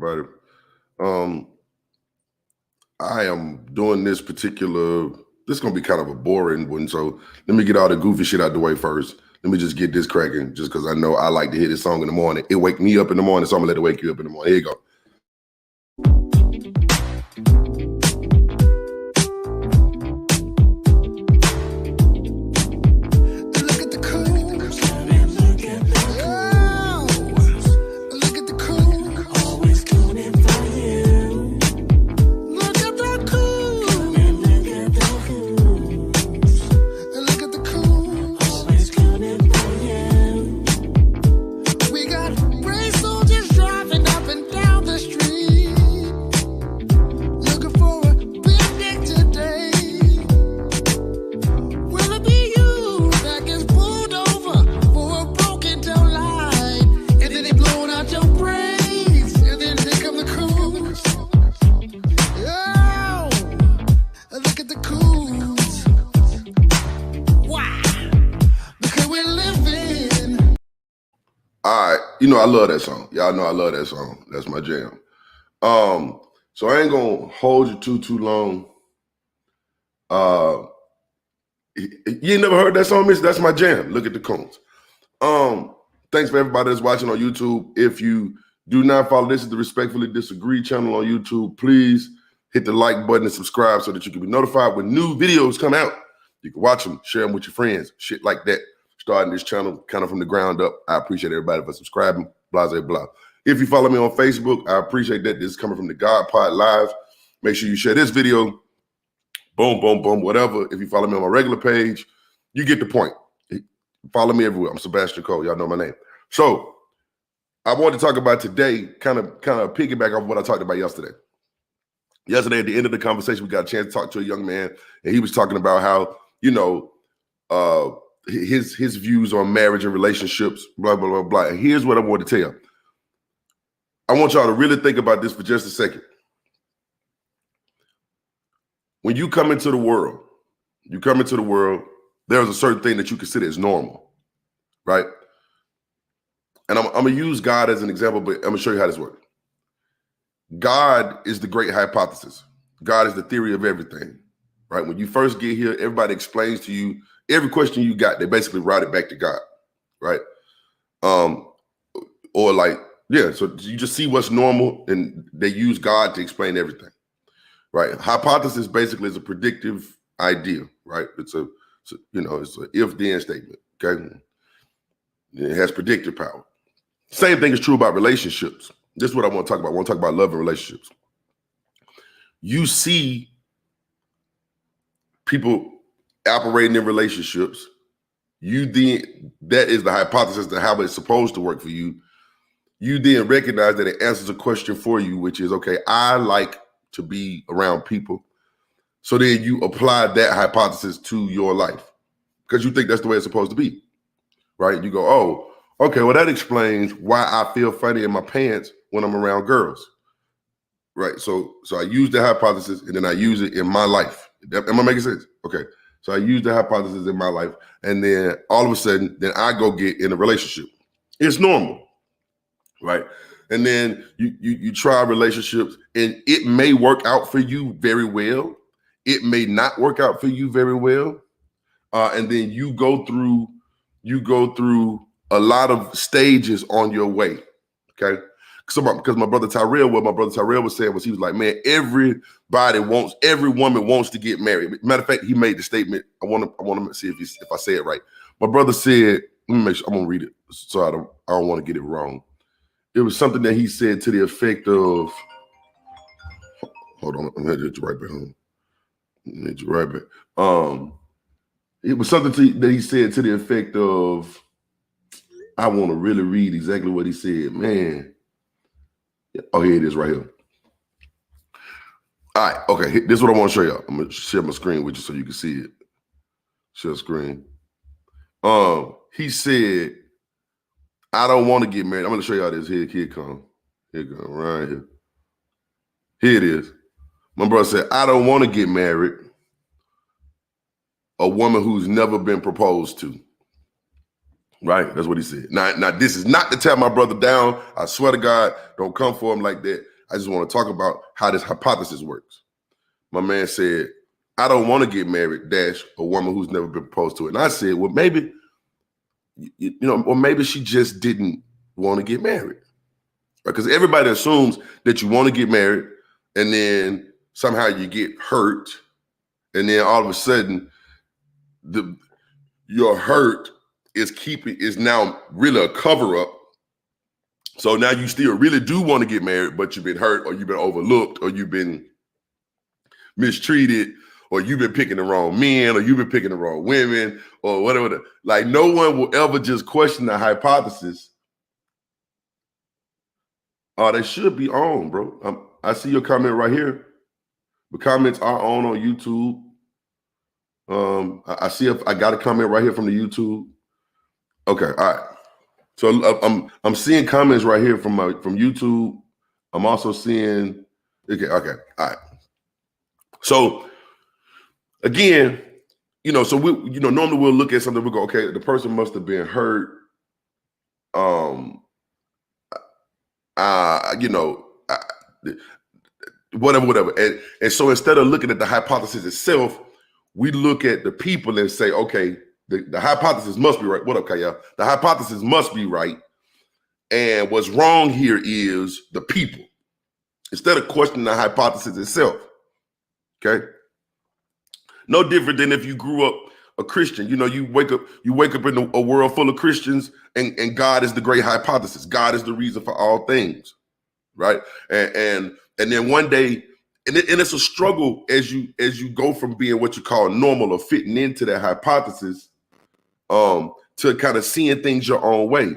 everybody. I am doing this particular, this is going to be kind of a boring one, so let me get all the goofy shit out the way first. Let me just get this cracking, just because I know I like to hear this song in the morning. It wake me up in the morning, so I'm going to let it wake you up in the morning. Here you go. I love that song. Y'all know I love that song. That's my jam. So I ain't gonna hold you too long. You ain't never heard that song, Miss? That's my jam. Look at the cones. Thanks for everybody that's watching on YouTube. If you do not follow, this is the Respectfully Disagree channel on YouTube. Please hit the like button and subscribe so that you can be notified when new videos come out. You can watch them, share them with your friends, shit like that. Starting this channel kind of from the ground up. I appreciate everybody for subscribing, blah, blah, blah. If you follow me on Facebook, I appreciate that. This is coming from the God Pod Live. Make sure you share this video. Boom, boom, boom, whatever. If you follow me on my regular page, you get the point. Follow me everywhere. I'm Sebastian Cole. Y'all know my name. So I want to talk about today, kind of piggyback off what I talked about yesterday. Yesterday, at the end of the conversation, we got a chance to talk to a young man, and he was talking about how, his views on marriage and relationships, blah, blah, blah, blah. And here's what I want to tell you. I want y'all to really think about this for just a second. When you come into the world, there's a certain thing that you consider as normal, right? And I'm going to use God as an example, but I'm going to show you how this works. God is the great hypothesis. God is the theory of everything, right? When you first get here, everybody explains to you every question you got, they basically route it back to God, right? So you just see what's normal, and they use God to explain everything, right? Hypothesis basically is a predictive idea, right? It's an if-then statement, okay? It has predictive power. Same thing is true about relationships. This is what I want to talk about. I want to talk about love and relationships. You see people operating in relationships, that is the hypothesis to how it's supposed to work for you. You then recognize that it answers a question for you, which is, okay, I like to be around people. So then you apply that hypothesis to your life because you think that's the way it's supposed to be, right? You go, oh, okay, well, that explains why I feel funny in my pants when I'm around girls, right? So I use the hypothesis and then I use it in my life. Am I making sense? Okay. So I use the hypothesis in my life, and then all of a sudden, then I go get in a relationship. It's normal, right? And then you try relationships, and it may work out for you very well. It may not work out for you very well, and then you go through a lot of stages on your way, okay? Because my brother Tyrell was saying was, he was like, man, every woman wants to get married. Matter of fact, he made the statement. I want to see if I say it right. My brother said, let me make sure I'm gonna read it so I don't want to get it wrong. It was something that he said to the effect of, hold on, I'm gonna get you right back home. It was something that he said to the effect of, I want to really read exactly what he said, man. Oh, here it is right here. All right, okay, this is what I want to show y'all. I'm going to share my screen with you so you can see it. Share screen. He said, I don't want to get married. I'm going to show y'all this. Here it comes. Here it comes, right here. Here it is. My brother said, I don't want to get married. A woman who's never been proposed to. Right? That's what he said. Now, this is not to tear my brother down. I swear to God, don't come for him like that. I just want to talk about how this hypothesis works. My man said, I don't want to get married, dash, a woman who's never been proposed to. And I said, well, maybe, or maybe she just didn't want to get married. Because everybody assumes that you want to get married and then somehow you get hurt. And then all of a sudden, your hurt is now really a cover-up. So now you still really do want to get married, but you've been hurt or you've been overlooked or you've been mistreated or you've been picking the wrong men or you've been picking the wrong women or whatever. Like no one will ever just question the hypothesis. Oh, they should be on, bro. I see your comment right here. The comments are on YouTube. I see if I got a comment right here from the YouTube. Okay, all right. So I'm seeing comments right here from YouTube. I'm also seeing okay, all right. So again, so we, normally we'll look at something, we'll go, okay, the person must have been hurt. Whatever. And so instead of looking at the hypothesis itself, we look at the people and say, okay, the hypothesis must be right. What up, Kaya? The hypothesis must be right. And what's wrong here is the people. Instead of questioning the hypothesis itself. Okay. No different than if you grew up a Christian. You wake up in a world full of Christians and God is the great hypothesis. God is the reason for all things. Right. And then one day, and it's a struggle as you go from being what you call normal or fitting into that hypothesis to kind of seeing things your own way,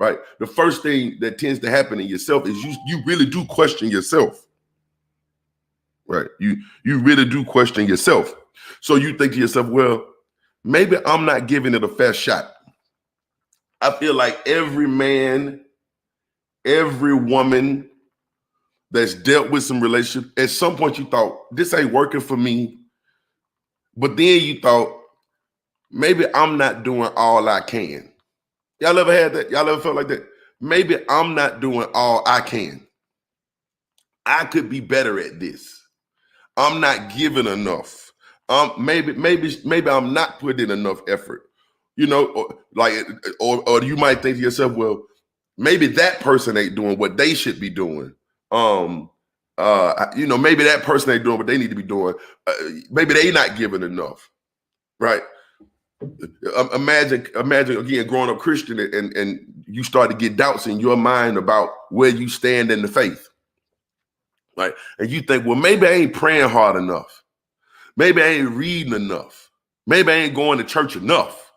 right? The first thing that tends to happen in yourself is you really do question yourself, right? You really do question yourself. So you think to yourself, well, maybe I'm not giving it a fair shot. I feel like every man, every woman that's dealt with some relationship, at some point you thought, this ain't working for me. But then you thought, maybe I'm not doing all I can. Y'all ever had that? Y'all ever felt like that? Maybe I'm not doing all I can. I could be better at this. I'm not giving enough. Maybe I'm not putting in enough effort. Or you might think to yourself, well, maybe that person ain't doing what they should be doing. Maybe that person ain't doing what they need to be doing. Maybe they not giving enough, right? Imagine again growing up Christian and you start to get doubts in your mind about where you stand in the faith, right? And you think, well, maybe I ain't praying hard enough. Maybe I ain't reading enough. Maybe I ain't going to church enough.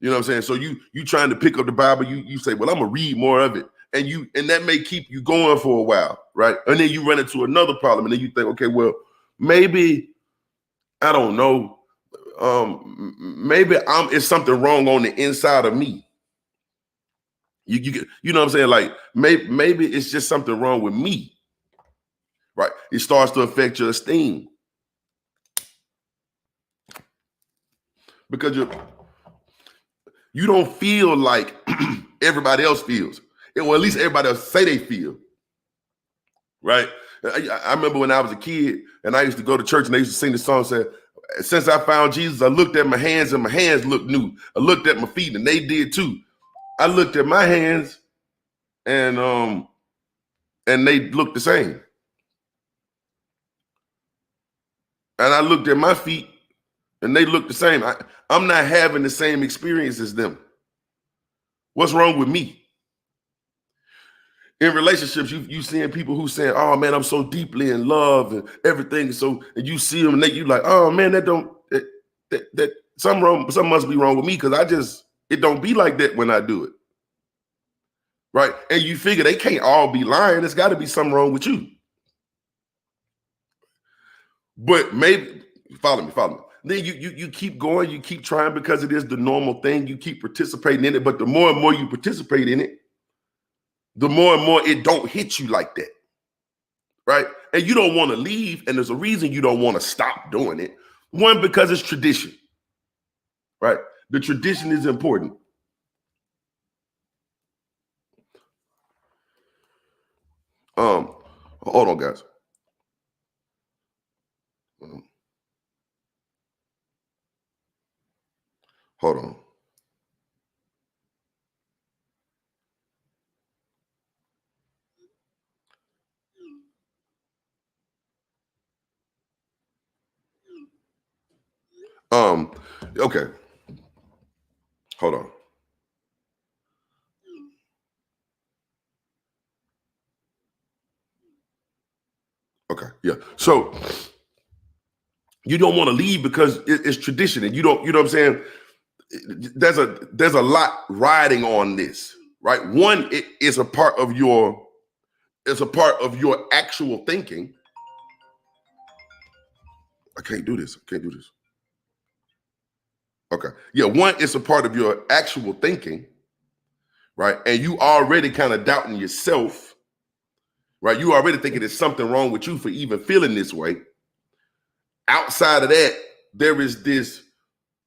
You know what I'm saying? So you trying to pick up the Bible, you say, well, I'm gonna read more of it. And that may keep you going for a while, right? And then you run into another problem, and then you think, okay, well, maybe, I don't know, maybe it's something wrong on the inside of me. You know what I'm saying? Like maybe it's just something wrong with me, right? It starts to affect your esteem because you don't feel like everybody else feels. Or at least everybody else say they feel, right? I remember when I was a kid and I used to go to church and they used to sing the song, said, since I found Jesus, I looked at my hands and my hands looked new. I looked at my feet and they did too. I looked at my hands and they looked the same. And I looked at my feet and they looked the same. I'm not having the same experience as them. What's wrong with me? In relationships, you seeing people who saying, "Oh man, I'm so deeply in love and everything." So, and you see them, and you like, "Oh man, that something must be wrong with me because it don't be like that when I do it." Right? And you figure they can't all be lying. There's got to be something wrong with you. But maybe follow me. Then you keep going, you keep trying because it is the normal thing. You keep participating in it, but the more and more you participate in it, the more and more it don't hit you like that, right? And you don't want to leave, and there's a reason you don't want to stop doing it. One, because it's tradition, right? The tradition is important. Hold on, guys. Hold on. Okay. Hold on. Okay. Yeah. So you don't want to leave because it's tradition, and you know what I'm saying? There's a lot riding on this, right? One, it is a part of your actual thinking. I can't do this. Okay. Yeah, one, it's a part of your actual thinking, right? And you already kind of doubting yourself, right? You already thinking there's something wrong with you for even feeling this way. Outside of that, there is this,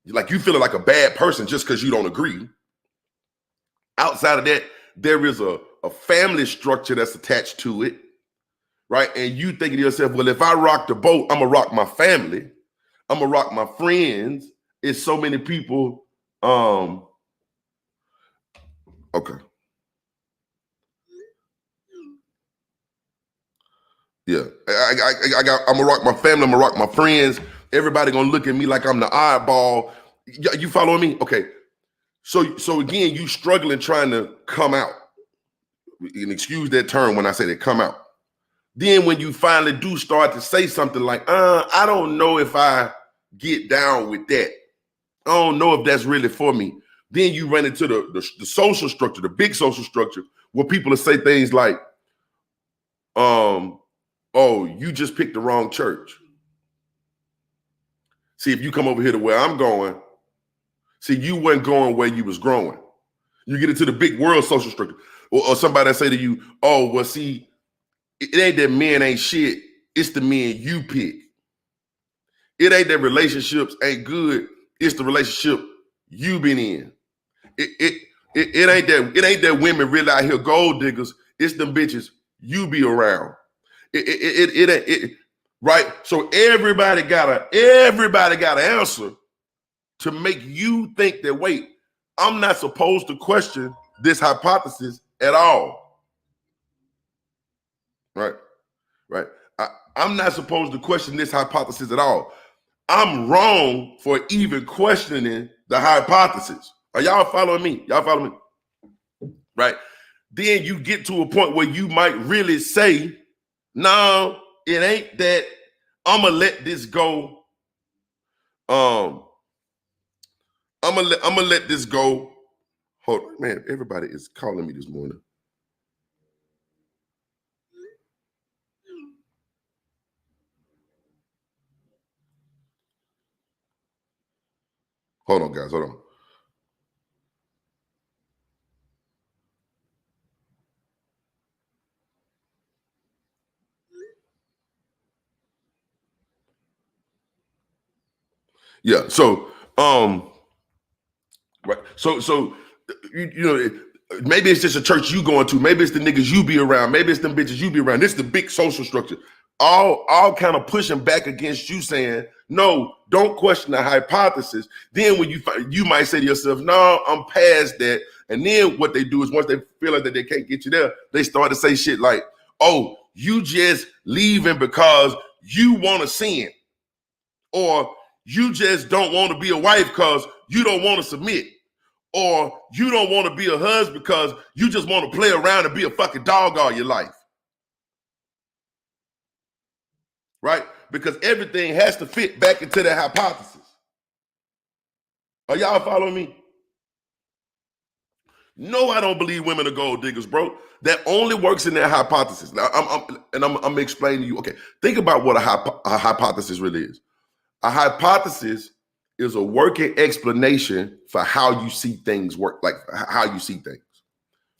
like, you feeling like a bad person just because you don't agree. Outside of that, there is a family structure that's attached to it, right? And you thinking to yourself, well, if I rock the boat, I'm gonna rock my family, I'm gonna rock my friends. It's so many people. Okay. Yeah, I'm gonna rock my family. I'm gonna rock my friends. Everybody gonna look at me like I'm the oddball. You following me? Okay. So again, you struggling trying to come out. And excuse that term when I say they come out. Then when you finally do start to say something like, I don't know if I get down with that. I don't know if that's really for me. Then you run into the social structure, the big social structure, where people will say things like, oh, you just picked the wrong church. See, if you come over here to where I'm going, see, you weren't going where you was growing. You get into the big world social structure. Or somebody that say to you, oh, well, see, it ain't that men ain't shit. It's the men you pick. It ain't that relationships ain't good. It's the relationship you been in. It ain't that women really out here gold diggers. It's them bitches you be around. Right. So everybody got an answer to make you think that, wait, I'm not supposed to question this hypothesis at all. Right. I'm not supposed to question this hypothesis at all. I'm wrong for even questioning the hypothesis. Are y'all following me? Y'all follow me? Right. Then you get to a point where you might really say, no, it ain't that. I'm gonna let this go. I'm gonna let this go. Hold on, man. Everybody is calling me this morning. Hold on, guys. Hold on. Yeah. So, right. So you know, maybe it's just a church you going to. Maybe it's the niggas you be around. Maybe it's them bitches you be around. This is the big social structure. All kind of pushing back against you, saying, no, don't question the hypothesis. Then when you might say to yourself, no, I'm past that. And then what they do is, once they feel like that they can't get you there, they start to say shit like, oh, you just leaving because you want to sin. Or you just don't want to be a wife because you don't want to submit. Or you don't want to be a husband because you just want to play around and be a fucking dog all your life. Right? Because everything has to fit back into that hypothesis. Are y'all following me? No, I don't believe women are gold diggers, bro. That only works in their hypothesis. Now, I'm explaining to you. Okay, think about what a hypothesis really is. A hypothesis is a working explanation for how you see things work, like how you see things,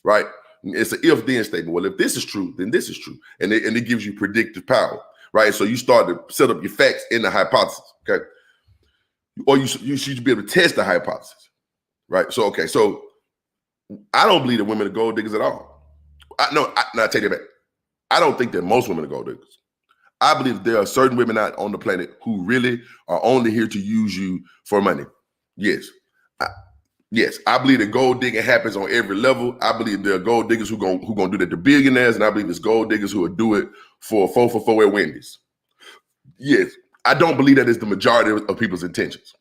right? It's an if-then statement. Well, if this is true, then this is true. And it gives you predictive power, right? So you start to set up your facts in the hypothesis, okay? Or you should be able to test the hypothesis, right? So, okay, so I don't believe that women are gold diggers at all. I take it back. I don't think that most women are gold diggers. I believe there are certain women out on the planet who really are only here to use you for money. Yes. Yes, I believe that gold digging happens on every level. I believe there are gold diggers who gonna do that to billionaires, and I believe there's gold diggers who will do it for 4 for 4 at Wendy's. Yes, I don't believe that is the majority of people's intentions.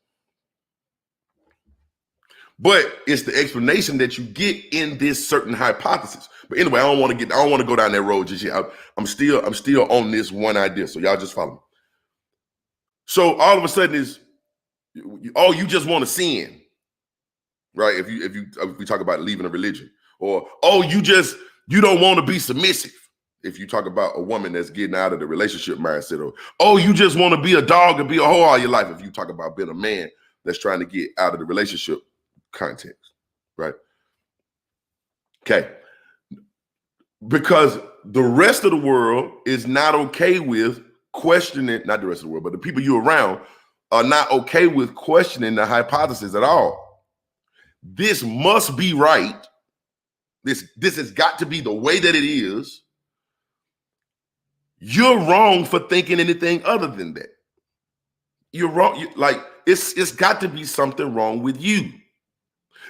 But it's the explanation that you get in this certain hypothesis. But anyway, I don't want to go down that road just yet. I'm still on this one idea. So y'all just follow me. So all of a sudden you just want to sin, right? If we talk about leaving a religion, or you don't want to be submissive. If you talk about a woman that's getting out of the relationship mindset, or you just want to be a dog and be a hoe all your life. If you talk about being a man that's trying to get out of the relationship context, right? Okay. Because the rest of the world is not okay with questioning, not the rest of the world, but the people you're around are not okay with questioning the hypothesis at all. This must be right. This has got to be the way that it is. You're wrong for thinking anything other than that. You're wrong. It's got to be something wrong with you.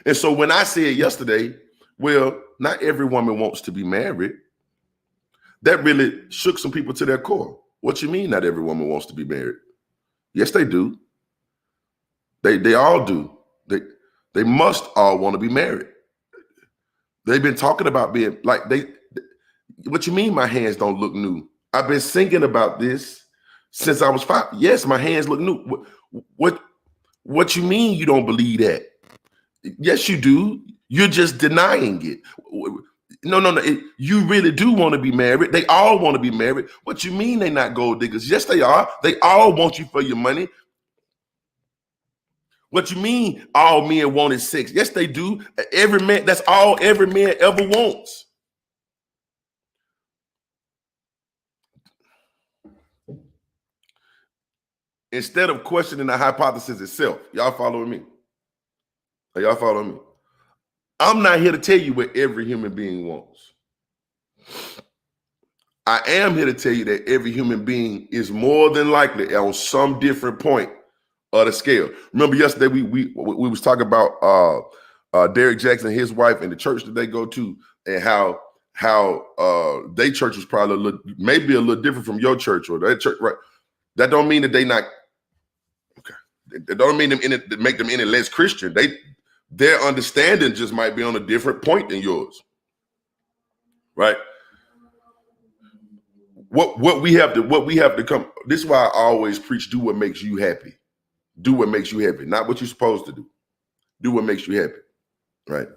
And so when I said yesterday, well, not every woman wants to be married, that really shook some people to their core. What you mean not every woman wants to be married? Yes, they do. They all do. They must all want to be married. They've been talking about being like what you mean my hands don't look new? I've been thinking about this since I was 5. Yes, my hands look new. What you mean you don't believe that? Yes, you do. You're just denying it. No. You really do want to be married. They all want to be married. What you mean they not gold diggers? Yes, they are. They all want you for your money. What you mean all men want is sex? Yes, they do. Every man, that's all every man ever wants. Instead of questioning the hypothesis itself, y'all following me? Are y'all following me? I'm not here to tell you what every human being wants. I am here to tell you that every human being is more than likely on some different point of the scale. Remember yesterday we was talking about Derek Jackson, his wife, and the church that they go to, and how their church is probably maybe a little different from your church or that church, right? That don't mean that they not okay. That don't mean that make them any less Christian. Their understanding just might be on a different point than yours, right? What we have to come. This is why I always preach: do what makes you happy. Do what makes you happy, not what you're supposed to do. Do what makes you happy, right?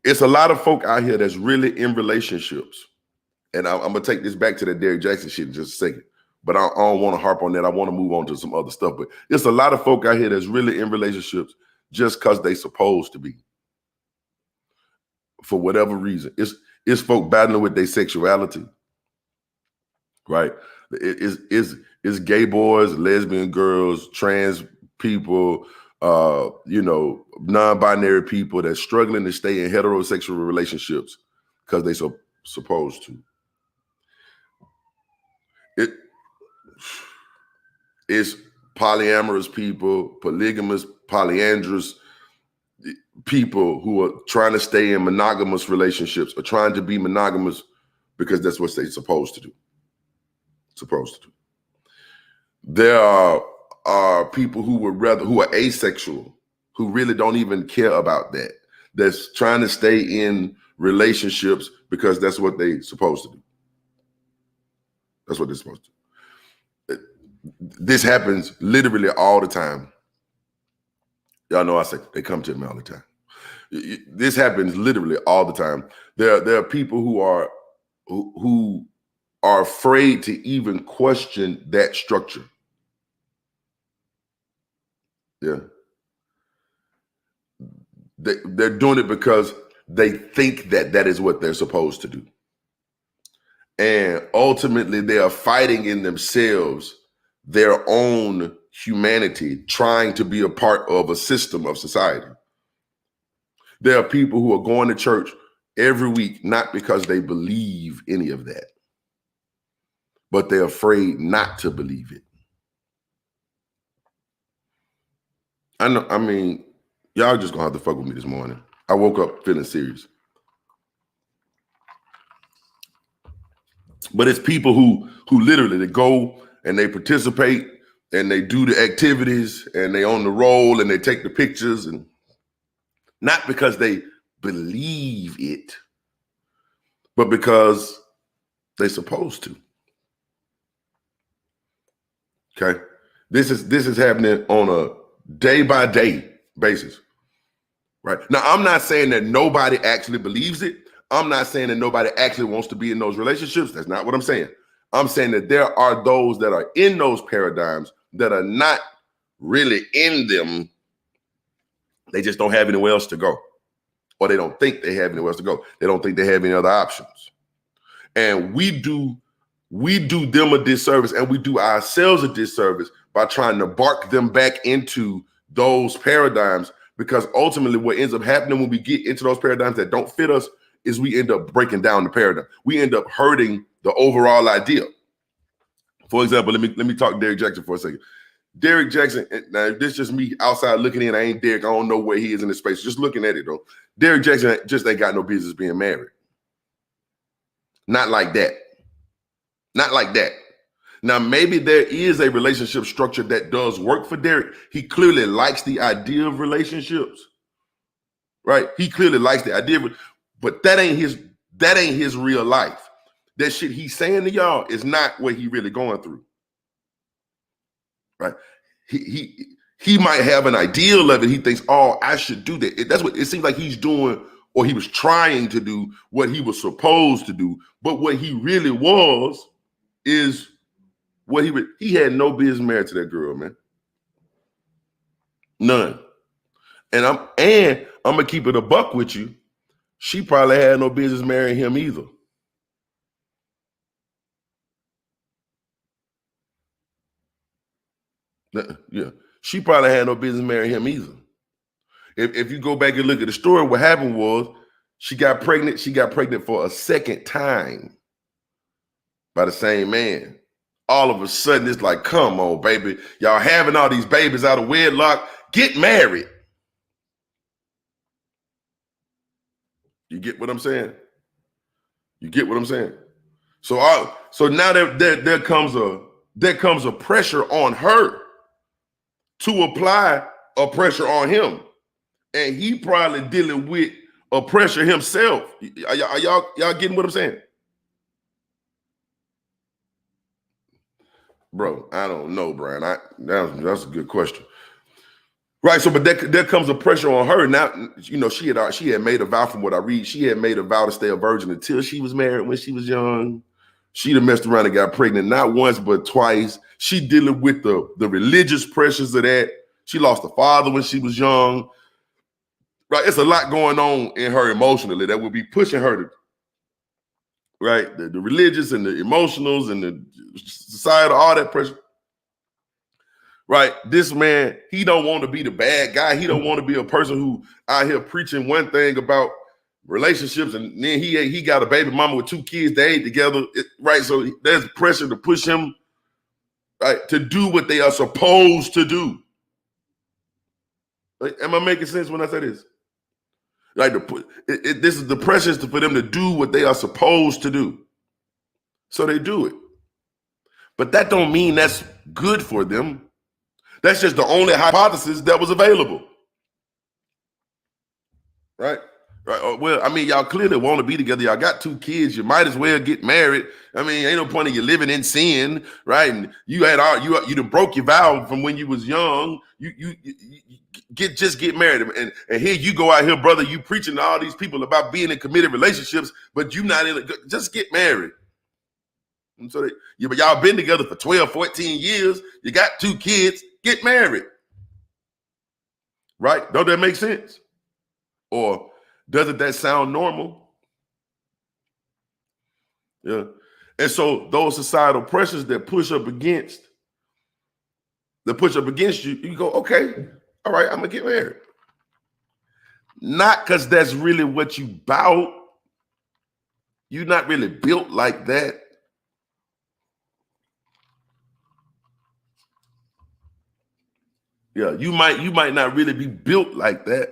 It's a lot of folk out here that's really in relationships, and I'm gonna take this back to that Derek Jackson shit in just a second. But I don't want to harp on that. I want to move on to some other stuff. But it's a lot of folk out here that's really in relationships just because they supposed to be. For whatever reason. It's folk battling with their sexuality. Right? It's gay boys, lesbian girls, trans people, non-binary people that's struggling to stay in heterosexual relationships because they supposed to. It's polyamorous people, polygamous, polyandrous people who are trying to stay in monogamous relationships or trying to be monogamous because that's what they're supposed to do. There are people who are asexual, who really don't even care about that. That's trying to stay in relationships because that's what they're supposed to do. That's what they're supposed to do. This happens literally all the time. Y'all know I say they come to me all the time. This happens literally all the time. There are people who are afraid to even question that structure. Yeah. They're doing it because they think that is what they're supposed to do. And ultimately they are fighting in themselves their own humanity, trying to be a part of a system of society. There are people who are going to church every week, not because they believe any of that, but they're afraid not to believe it. I know, I mean, y'all just gonna have to fuck with me this morning. I woke up feeling serious. But it's people who literally, they go and they participate and they do the activities and they on the roll and they take the pictures, and not because they believe it, but because they're supposed to. Okay. This is happening on a day-by-day basis. Right. Now, I'm not saying that nobody actually believes it. I'm not saying that nobody actually wants to be in those relationships. That's not what I'm saying. I'm saying that there are those that are in those paradigms that are not really in them. They just don't have anywhere else to go. Or they don't think they have anywhere else to go. They don't think they have any other options. And we do them a disservice, and we do ourselves a disservice by trying to bark them back into those paradigms. Because ultimately what ends up happening when we get into those paradigms that don't fit us is we end up breaking down the paradigm. We end up hurting the overall idea. For example, let me talk Derrick Jaxn for a second. Derrick Jaxn, now this is just me outside looking in. I ain't Derrick. I don't know where he is in the space. Just looking at it though. Derrick Jaxn just ain't got no business being married. Not like that. Not like that. Now, maybe there is a relationship structure that does work for Derrick. He clearly likes the idea of relationships, right? He clearly likes the idea, but that ain't his real life. That shit he's saying to y'all is not what he really going through, right? He might have an ideal of it. He thinks, oh, I should do that. That's what it seems like he's doing, or he was trying to do what he was supposed to do. But what he really was is what he had no business married to that girl, man. None. And I'm gonna keep it a buck with you. She probably had no business marrying him either. Yeah, she probably had no business marrying him either. If you go back and look at the story, what happened was she got pregnant. She got pregnant for a second time by the same man. All of a sudden, it's like, come on, baby. Y'all having all these babies out of wedlock. Get married. You get what I'm saying? You get what I'm saying? So now there comes a pressure on her to apply a pressure on him. And he probably dealing with a pressure himself. Are y'all getting what I'm saying? Bro, I don't know, Brian. That's a good question. Right. So, but there comes a pressure on her. Now, you know, she had made a vow, from what I read, she had made a vow to stay a virgin until she was married when she was young. She'd have messed around and got pregnant not once, but twice. She dealing with the religious pressures of that. She lost a father when she was young. Right. It's a lot going on in her emotionally that will be pushing her to, right? The religious and the emotionals and the societal, all that pressure. Right. This man, he don't want to be the bad guy. He don't want to be a person who out here preaching one thing about relationships, and then he got a baby mama with 2 kids, they ain't together. Right. So there's pressure to push him, right, to do what they are supposed to do. Like, am I making sense when I say this? Like this is the pressure for them to do what they are supposed to do. So they do it. But that don't mean that's good for them. That's just the only hypothesis that was available. Right? Right. Well, I mean, y'all clearly want to be together. Y'all got 2 kids. You might as well get married. I mean, ain't no point in you living in sin, right? And you done broke your vow from when you was young. You get married, and here you go out here, brother. You preaching to all these people about being in committed relationships, but you not in it. Just get married. And so y'all been together for 12, 14 years. You got 2 kids. Get married. Right? Don't that make sense? Or doesn't that sound normal? Yeah. And so those societal pressures that push up against you, you go, okay, all right, I'm gonna get married. Not because that's really what you bout, You're not really built like that. Yeah, you might not really be built like that,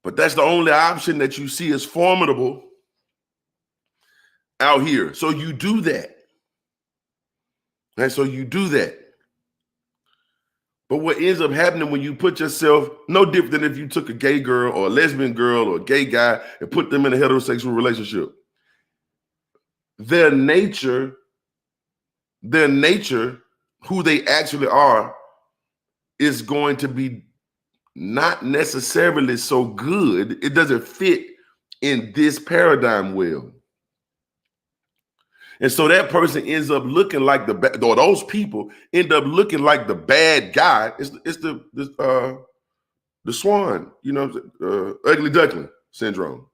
but that's the only option that you see as formidable out here. So you do that. And so you do that. But what ends up happening when you put yourself, no different than if you took a gay girl or a lesbian girl or a gay guy and put them in a heterosexual relationship. Their nature, who they actually are, is going to be not necessarily so good. It doesn't fit in this paradigm well. And so that person ends up looking like or those people end up looking like the bad guy. It's the swan, ugly duckling syndrome,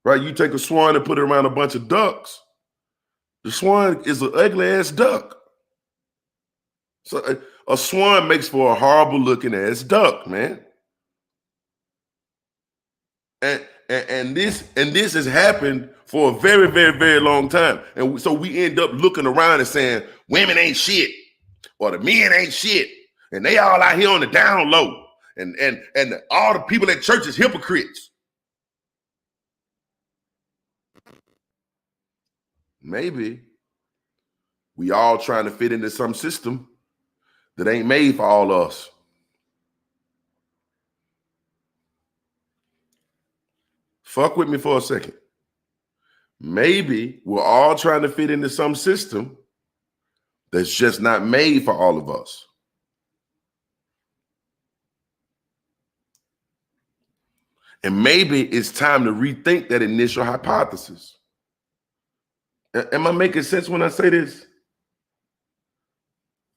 right? You take a swan and put it around a bunch of ducks. The swan is an ugly ass duck. So a swan makes for a horrible looking ass duck, man. And this has happened for a very, very, very long time. And so we end up looking around and saying, women ain't shit, or the men ain't shit, and they all out here on the down low. And all the people at church is hypocrites. Maybe we all trying to fit into some system that ain't made for all of us. Fuck with me for a second. Maybe we're all trying to fit into some system that's just not made for all of us. And maybe it's time to rethink that initial hypothesis. Am I making sense when I say this?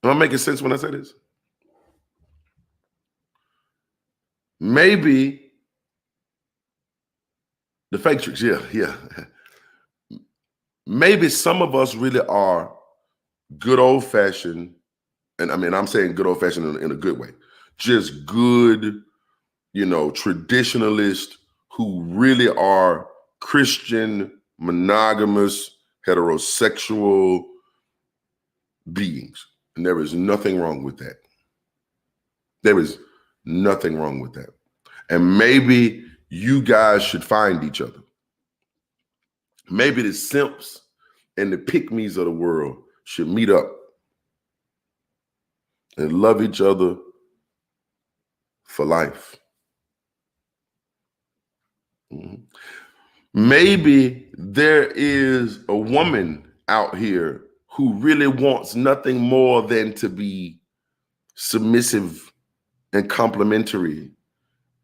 Am I making sense when I say this? Maybe the Matrix, yeah. Maybe some of us really are good old-fashioned, and I mean, I'm saying good old-fashioned in a good way, just good, traditionalists who really are Christian, monogamous, heterosexual beings. And there is nothing wrong with that. There is nothing wrong with that. And maybe you guys should find each other. Maybe the simps and the pick-me's of the world should meet up and love each other for life. Mm-hmm. Maybe there is a woman out here who really wants nothing more than to be submissive and complimentary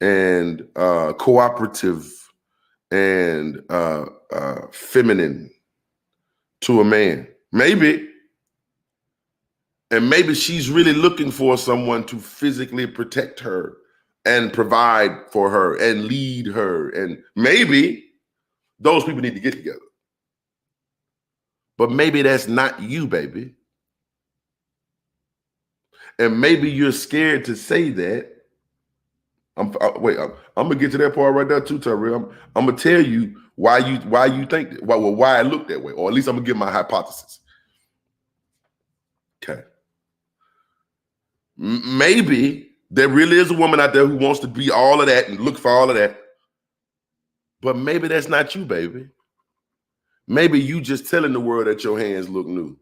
and cooperative and feminine to a man. Maybe. And maybe she's really looking for someone to physically protect her and provide for her and lead her. And maybe those people need to get together. But maybe that's not you, baby. And maybe you're scared to say that. I'm gonna get to that part right there too, Tyrell. I'm gonna tell you why you think that, why I look that way, or at least I'm gonna give my hypothesis. Okay. Maybe there really is a woman out there who wants to be all of that and look for all of that. But maybe that's not you, baby. Maybe you just telling the world that your hands look new.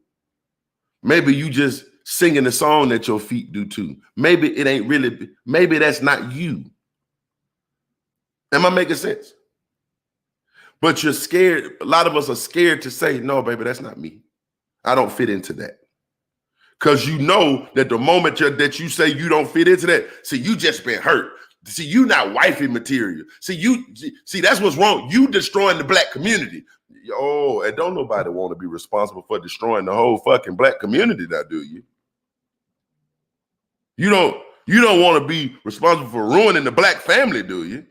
Maybe you just singing the song that your feet do too. Maybe it ain't really, maybe that's not you. Am I making sense? But you're scared. A lot of us are scared to say, no, baby, that's not me. I don't fit into that. Because you know that the moment that you say you don't fit into that, see, you just been hurt. See, you not wifey material. See, that's what's wrong. You destroying the black community. Oh, and don't nobody want to be responsible for destroying the whole fucking black community now, do you? You don't want to be responsible for ruining the black family, do you?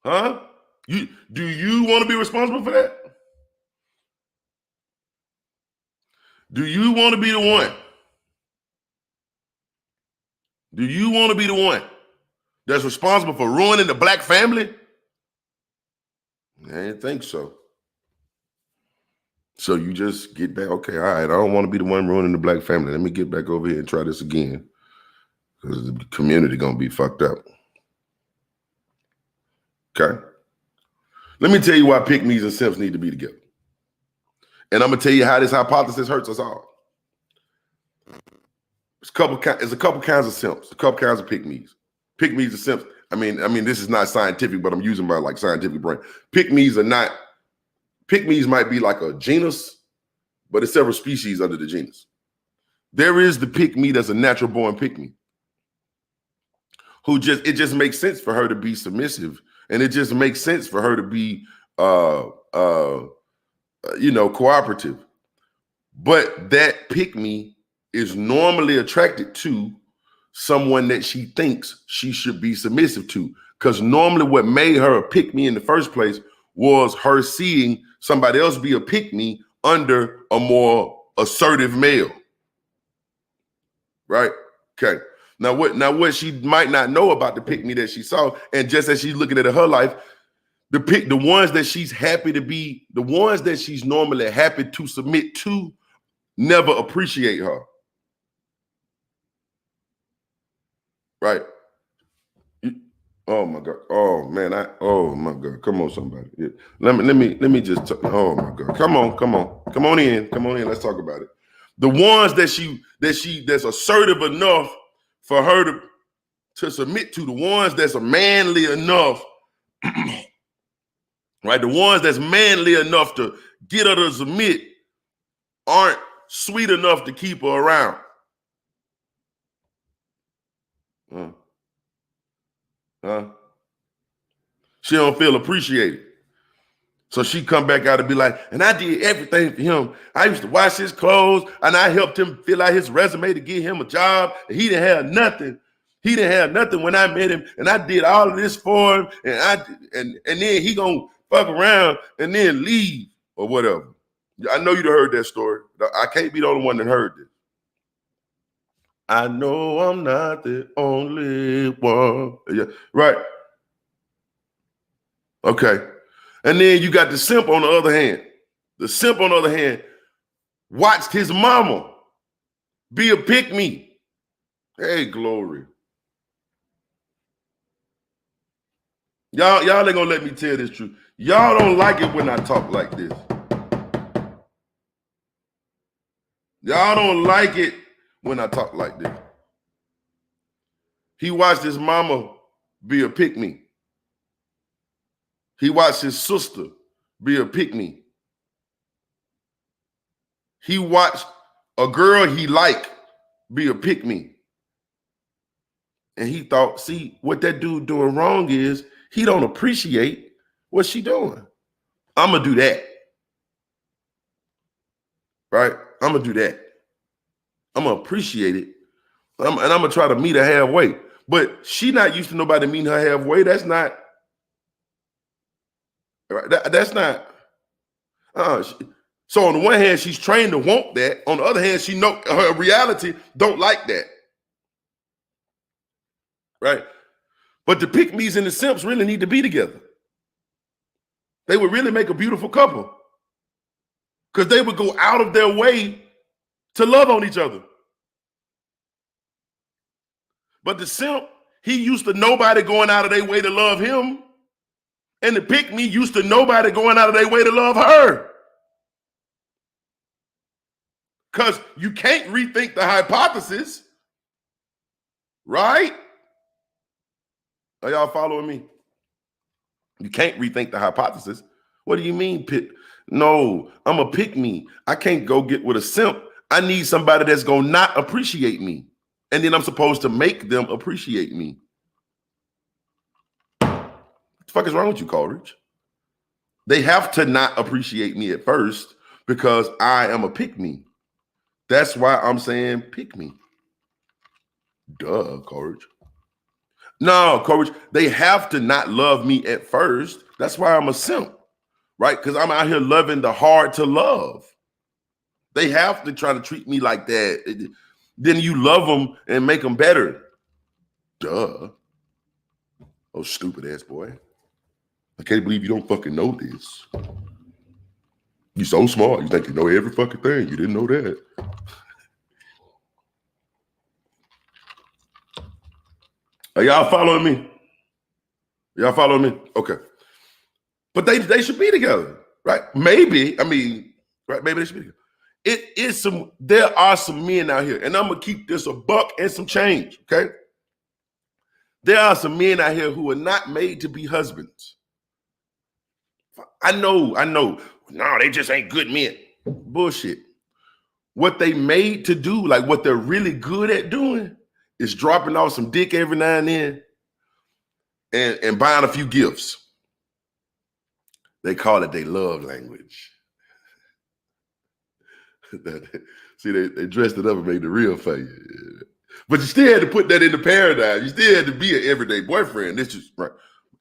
Huh? Do you want to be responsible for that? Do you want to be the one? Do you want to be the one that's responsible for ruining the black family? I didn't think so. So you just get back, okay, all right, I don't want to be the one ruining the black family. Let me get back over here and try this again, because the community going to be fucked up. Okay? Let me tell you why pick-me's and simps need to be together. And I'm going to tell you how this hypothesis hurts us all. There's a couple kinds of simps, a couple kinds of pick-me's. Pick-me's and simps. I mean, this is not scientific, but I'm using my like scientific brain. Pick-me's are not. Pick-me's might be like a genus, but it's several species under the genus. There is the pick-me that's a natural born pick-me, who it just makes sense for her to be submissive, and it just makes sense for her to be cooperative. But that pick-me is normally attracted to someone that she thinks she should be submissive to, because normally what made her a pick-me in the first place was her seeing somebody else be a pick-me under a more assertive male. Right? Okay. Now what she might not know about the pick-me that she saw, and just as she's looking at her life, the ones that she's happy to be, the ones that she's normally happy to submit to, never appreciate her. Right? Oh my God. Oh man. Oh my God. Come on, somebody. Yeah. Let me just talk. Oh my God. Come on in. Let's talk about it. The ones that's assertive enough for her to submit to, the ones that's manly enough, right? The ones that's manly enough to get her to submit aren't sweet enough to keep her around. She don't feel appreciated. So she come back out and be like, and I did everything for him. I used to wash his clothes, and I helped him fill out his resume to get him a job. And he didn't have nothing. He didn't have nothing when I met him, and I did all of this for him, and then he gonna fuck around and then leave or whatever. I know you've heard that story. I can't be the only one that heard this. I know I'm not the only one. Yeah, right. Okay. And then you got the simp on the other hand. The simp on the other hand watched his mama be a pick-me. Hey, glory. Y'all ain't gonna let me tell this truth. Y'all don't like it when I talk like this. Y'all don't like it when I talk like this. He watched his mama be a pick-me. He watched his sister be a pick-me. He watched a girl he liked be a pick-me. And he thought, see, what that dude doing wrong is he don't appreciate what she doing. I'm going to do that. Right? I'm going to do that. I'm going to appreciate it. And I'm going to try to meet her halfway. But she not used to nobody meeting her halfway. That's not. That's not. So on the one hand, she's trained to want that. On the other hand, she know her reality don't like that. Right? But the pick-me's and the simps really need to be together. They would really make a beautiful couple, because they would go out of their way to love on each other. But the simp, he used to nobody going out of their way to love him. And the pick-me used to nobody going out of their way to love her. Because you can't rethink the hypothesis, right? Are y'all following me? You can't rethink the hypothesis. What do you mean, No, I'm a pick-me. I can't go get with a simp. I need somebody that's going to not appreciate me. And then I'm supposed to make them appreciate me. What the fuck is wrong with you, Coleridge? They have to not appreciate me at first because I am a pick-me. That's why I'm saying pick-me. Duh, Coleridge. No, Coleridge, they have to not love me at first. That's why I'm a simp, right? Because I'm out here loving the hard to love. They have to try to treat me like that. Then you love them and make them better. Duh. Oh, stupid ass boy. I can't believe you don't fucking know this. You're so smart. You think you know every fucking thing. You didn't know that. Are y'all following me? Y'all following me? Okay. But they should be together, right? Maybe, I mean, right? Maybe they should be together. There are some men out here, and I'm gonna keep this a buck and some change, okay? There are some men out here who are not made to be husbands. I know. No, they just ain't good men. Bullshit. What they made to do, like what they're really good at doing, is dropping off some dick every now and then and buying a few gifts. They call it their love language. See, they dressed it up and made it real for you. But you still had to put that in the paradigm. You still had to be an everyday boyfriend. This is right.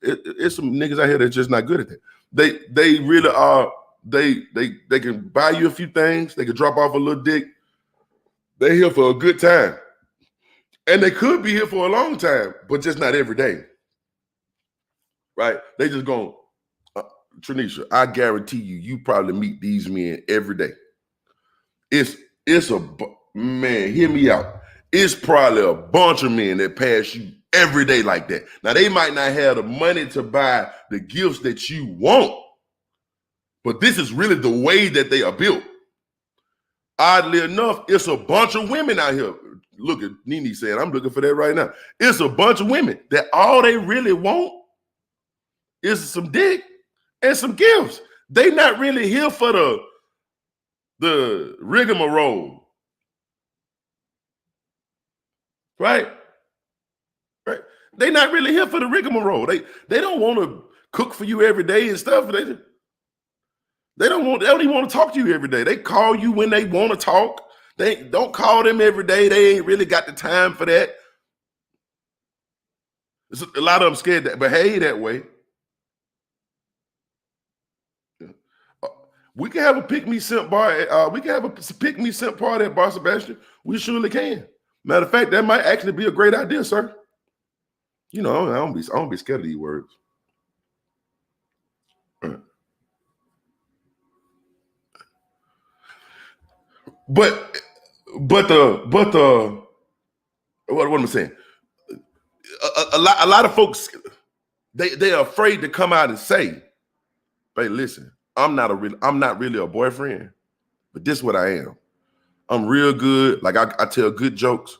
It's some niggas out here that's just not good at that. They really are. They can buy you a few things. They can drop off a little dick. They're here for a good time. And they could be here for a long time, but just not every day. Right? They just going, Tranisha, I guarantee you probably meet these men every day. Man, hear me out. It's probably a bunch of men that pass you every day like that. Now, they might not have the money to buy the gifts that you want, but this is really the way that they are built. Oddly enough, it's a bunch of women out here. Look at Nene saying, I'm looking for that right now. It's a bunch of women that all they really want is some dick and some gifts. They not really here for the rigmarole. Right? They not really here for the rigmarole. They don't want to cook for you every day and stuff. They don't even want to talk to you every day. They call you when they want to talk. They don't call them every day. They ain't really got the time for that. There's a lot of them scared to behave that way. We can have a pick me simp bar. We can have a pick me simp party at Bar Sebastian. We surely can. Matter of fact, that might actually be a great idea, sir. You know, I don't be scared of these words. But what am I saying? A lot of folks, they are afraid to come out and say, "Hey, listen, I'm not really a boyfriend, but this is what I am. I'm real good. Like I tell good jokes.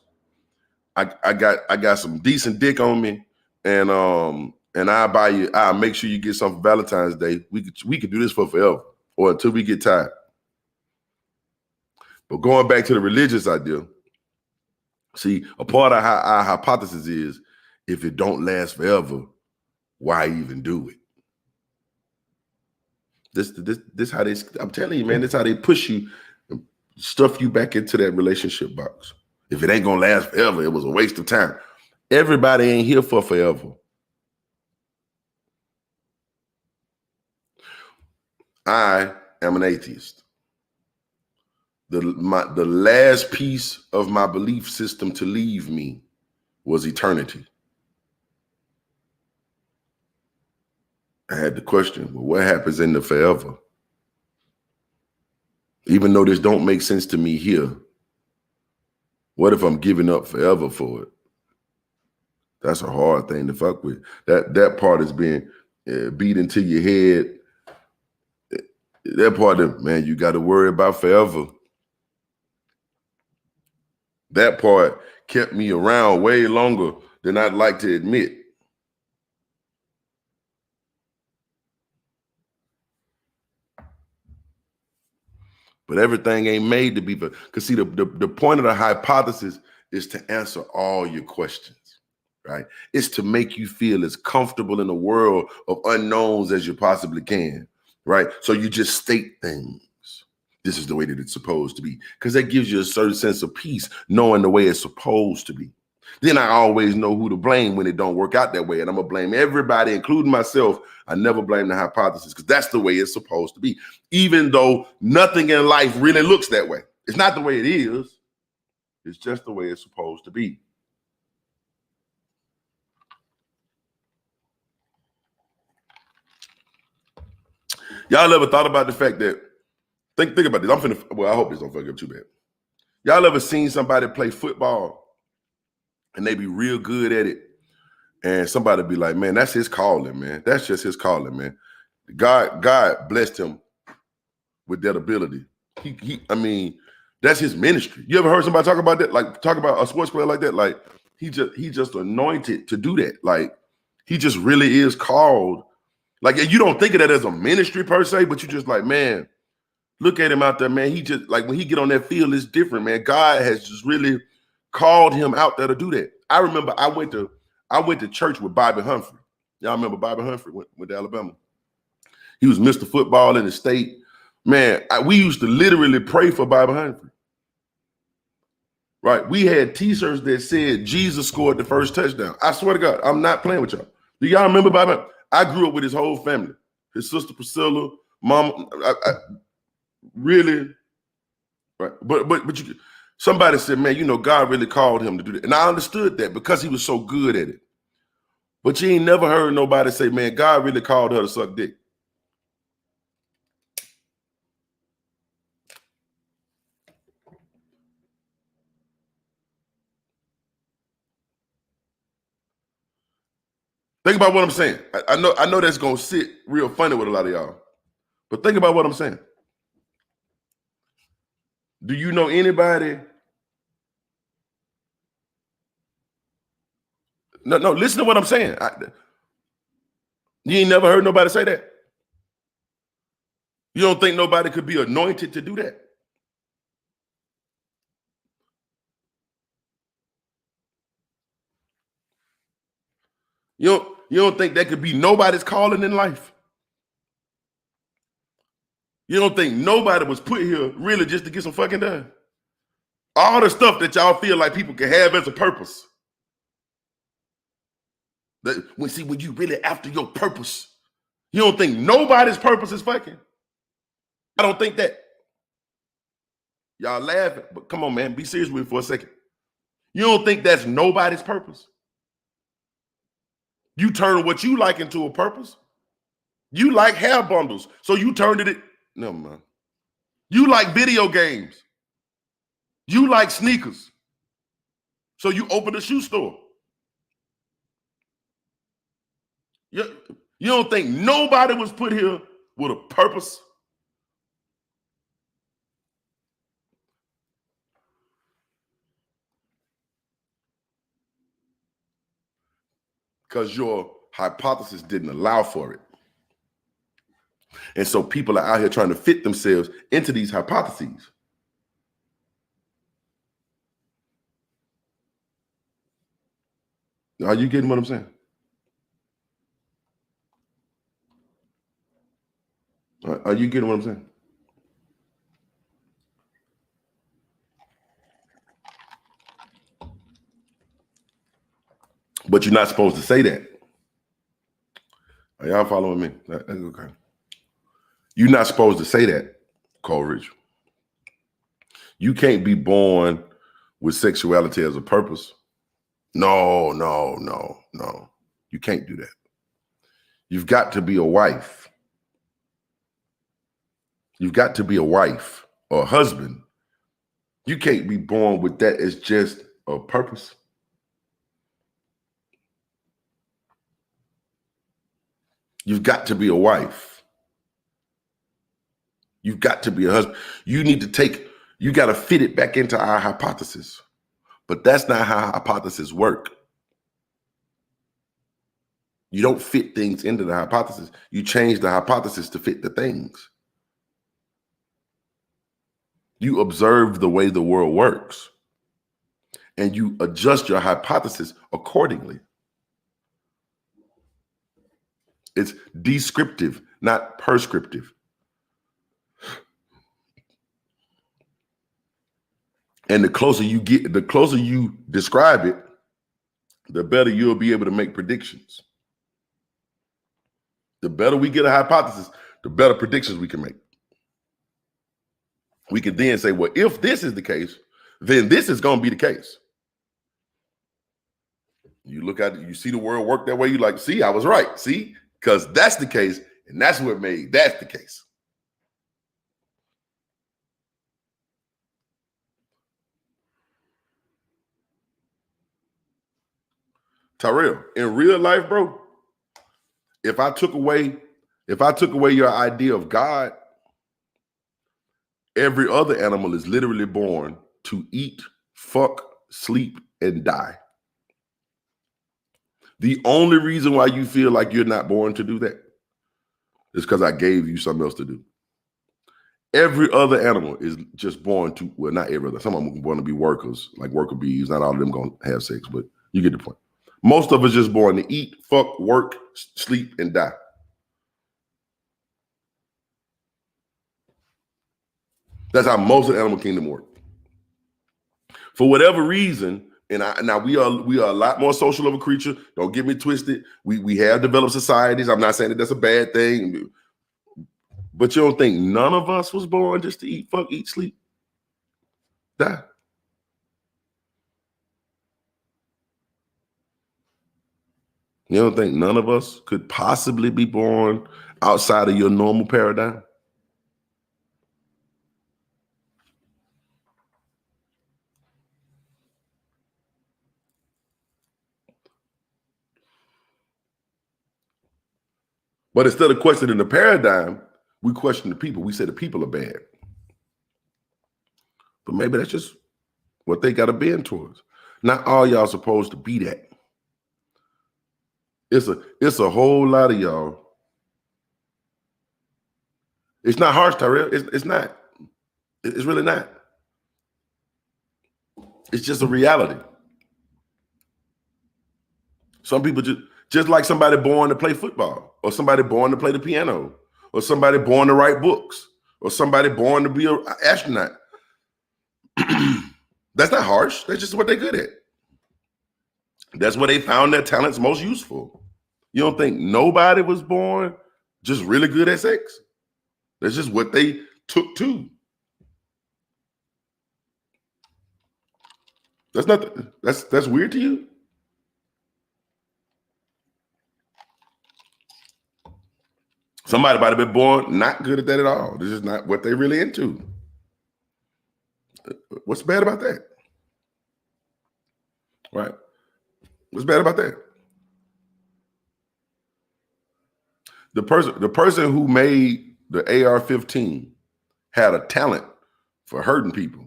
I got some decent dick on me, and I'll make sure you get something for Valentine's Day. We could do this for forever or until we get tired." But going back to the religious idea, see, a part of our hypothesis is, if it don't last forever, why even do it? This how they, I'm telling you, man, this how they push you and stuff you back into that relationship box. If it ain't gonna last forever, it was a waste of time. Everybody ain't here for forever. I am an atheist. The last piece of my belief system to leave me was eternity. I had the question, well, what happens in the forever? Even though this don't make sense to me here, what if I'm giving up forever for it? That's a hard thing to fuck with. That part is being beat into your head. That part of, man, you got to worry about forever. That part kept me around way longer than I'd like to admit. But everything ain't made to be, because see, the point of the hypothesis is to answer all your questions, right? It's to make you feel as comfortable in a world of unknowns as you possibly can, right? So you just state things. This is the way that it's supposed to be, because that gives you a certain sense of peace, knowing the way it's supposed to be. Then I always know who to blame when it don't work out that way. And I'm going to blame everybody, including myself. I never blame the hypothesis, because that's the way it's supposed to be, even though nothing in life really looks that way. It's not the way it is. It's just the way it's supposed to be. Y'all ever thought about the fact that, think about this. I hope this don't fuck up too bad. Y'all ever seen somebody play football and they be real good at it, and somebody be like, man, that's his calling, man. That's just his calling, man. God blessed him with that ability. I mean, that's his ministry. You ever heard somebody talk about that? Like, talk about a sports player like that? Like, he just anointed to do that. Like, he just really is called. Like, you don't think of that as a ministry per se, but you just like, man, look at him out there, man. He just, like, when he get on that field, it's different, man. God has just really called him out there to do that. I remember I went to church with Bobby Humphrey. Y'all remember Bobby Humphrey went to Alabama? He was Mr. Football in the state. Man, we used to literally pray for Bobby Humphrey. Right? We had t-shirts that said Jesus scored the first touchdown. I swear to God, I'm not playing with y'all. Do y'all remember Bobby? I grew up with his whole family. His sister Priscilla, mom, really, right? But somebody said, man, you know, God really called him to do that. And I understood that because he was so good at it. But you ain't never heard nobody say, man, God really called her to suck dick. Think about what I'm saying. I know that's gonna sit real funny with a lot of y'all, but think about what I'm saying. Do you know anybody? No, listen to what I'm saying. You ain't never heard nobody say that? You don't think nobody could be anointed to do that? You don't think that could be nobody's calling in life? You don't think nobody was put here really just to get some fucking done? All the stuff that y'all feel like people can have as a purpose. When you really after your purpose, you don't think nobody's purpose is fucking? I don't think that. Y'all laughing, but come on, man, be serious with me for a second. You don't think that's nobody's purpose? You turn what you like into a purpose. You like hair bundles, so you turned it. Never mind. You like video games. You like sneakers, so you open a shoe store. You don't think nobody was put here with a purpose? Because your hypothesis didn't allow for it. And so people are out here trying to fit themselves into these hypotheses. Are you getting what I'm saying? Are you getting what I'm saying? But you're not supposed to say that. Are y'all following me? Okay. You're not supposed to say that, Coleridge. You can't be born with sexuality as a purpose. No. You can't do that. You've got to be a wife. You've got to be a wife or a husband. You can't be born with that as just a purpose. You've got to be a wife. You've got to be a husband. You got to fit it back into our hypothesis. But that's not how hypotheses work. You don't fit things into the hypothesis. You change the hypothesis to fit the things. You observe the way the world works, and you adjust your hypothesis accordingly. It's descriptive, not prescriptive. And the closer you describe it, the better you'll be able to make predictions. The better we get a hypothesis, the better predictions we can make. We can then say, well, if this is the case, then this is going to be the case. You look at it, you see the world work that way, you like, see, I was right. See, because that's the case, And that's what made that the case. Tyrell, in real life, bro, if I took away your idea of God, every other animal is literally born to eat, fuck, sleep, and die. The only reason why you feel like you're not born to do that is because I gave you something else to do. Every other animal is just born to, well, not every other. Some of them are born to be workers, like worker bees. Not all of them going to have sex, but you get the point. Most of us just born to eat, fuck, work, sleep, and die. That's how most of the animal kingdom work. For whatever reason, and now we are a lot more social of a creature. Don't get me twisted. We have developed societies. I'm not saying that that's a bad thing, but you don't think none of us was born just to eat, fuck, eat, sleep, die? You don't think none of us could possibly be born outside of your normal paradigm? But instead of questioning the paradigm, we question the people. We say the people are bad. But maybe that's just what they got to bend towards. Not all y'all supposed to be that. It's a whole lot of y'all. It's not harsh, Tyrell. It's not. It's really not. It's just a reality. Some people just like somebody born to play football, or somebody born to play the piano, or somebody born to write books, or somebody born to be an astronaut. That's not harsh. That's just what they're good at. That's where they found their talents most useful. You don't think nobody was born just really good at sex? That's just what they took to. That's weird to you? Somebody might have been born not good at that at all. This is not what they're really into. What's bad about that? Right? What's bad about that? The person who made the AR-15 had a talent for hurting people.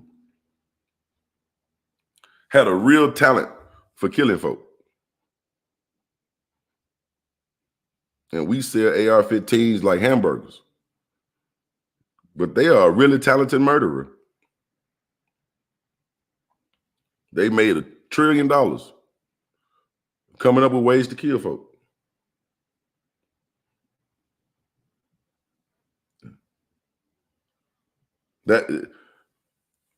Had a real talent for killing folk. And we sell AR-15s like hamburgers. But they are a really talented murderer. They made $1 trillion coming up with ways to kill folk.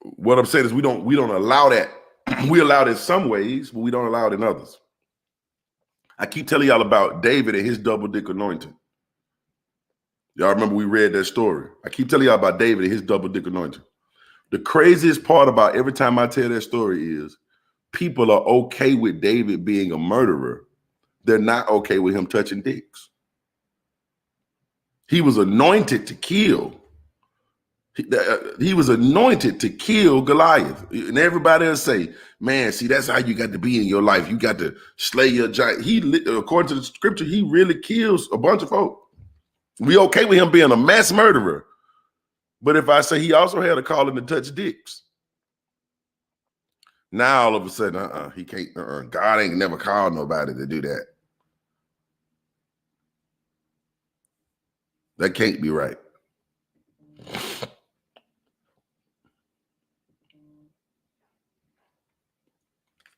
What I'm saying is we don't allow that. We allow it in some ways, but we don't allow it in others. I keep telling y'all about David and his double dick anointing. Y'all remember we read that story. I keep telling y'all about David and his double dick anointing. The craziest part about every time I tell that story is people are okay with David being a murderer. They're not okay with him touching dicks. He was anointed to kill. He was anointed to kill Goliath. And everybody will say, man, see, that's how you got to be in your life. You got to slay your giant. According to the scripture, he really kills a bunch of folk. We okay with him being a mass murderer. But if I say he also had a calling to touch dicks, now all of a sudden, he can't, God ain't never called nobody to do that. That can't be right.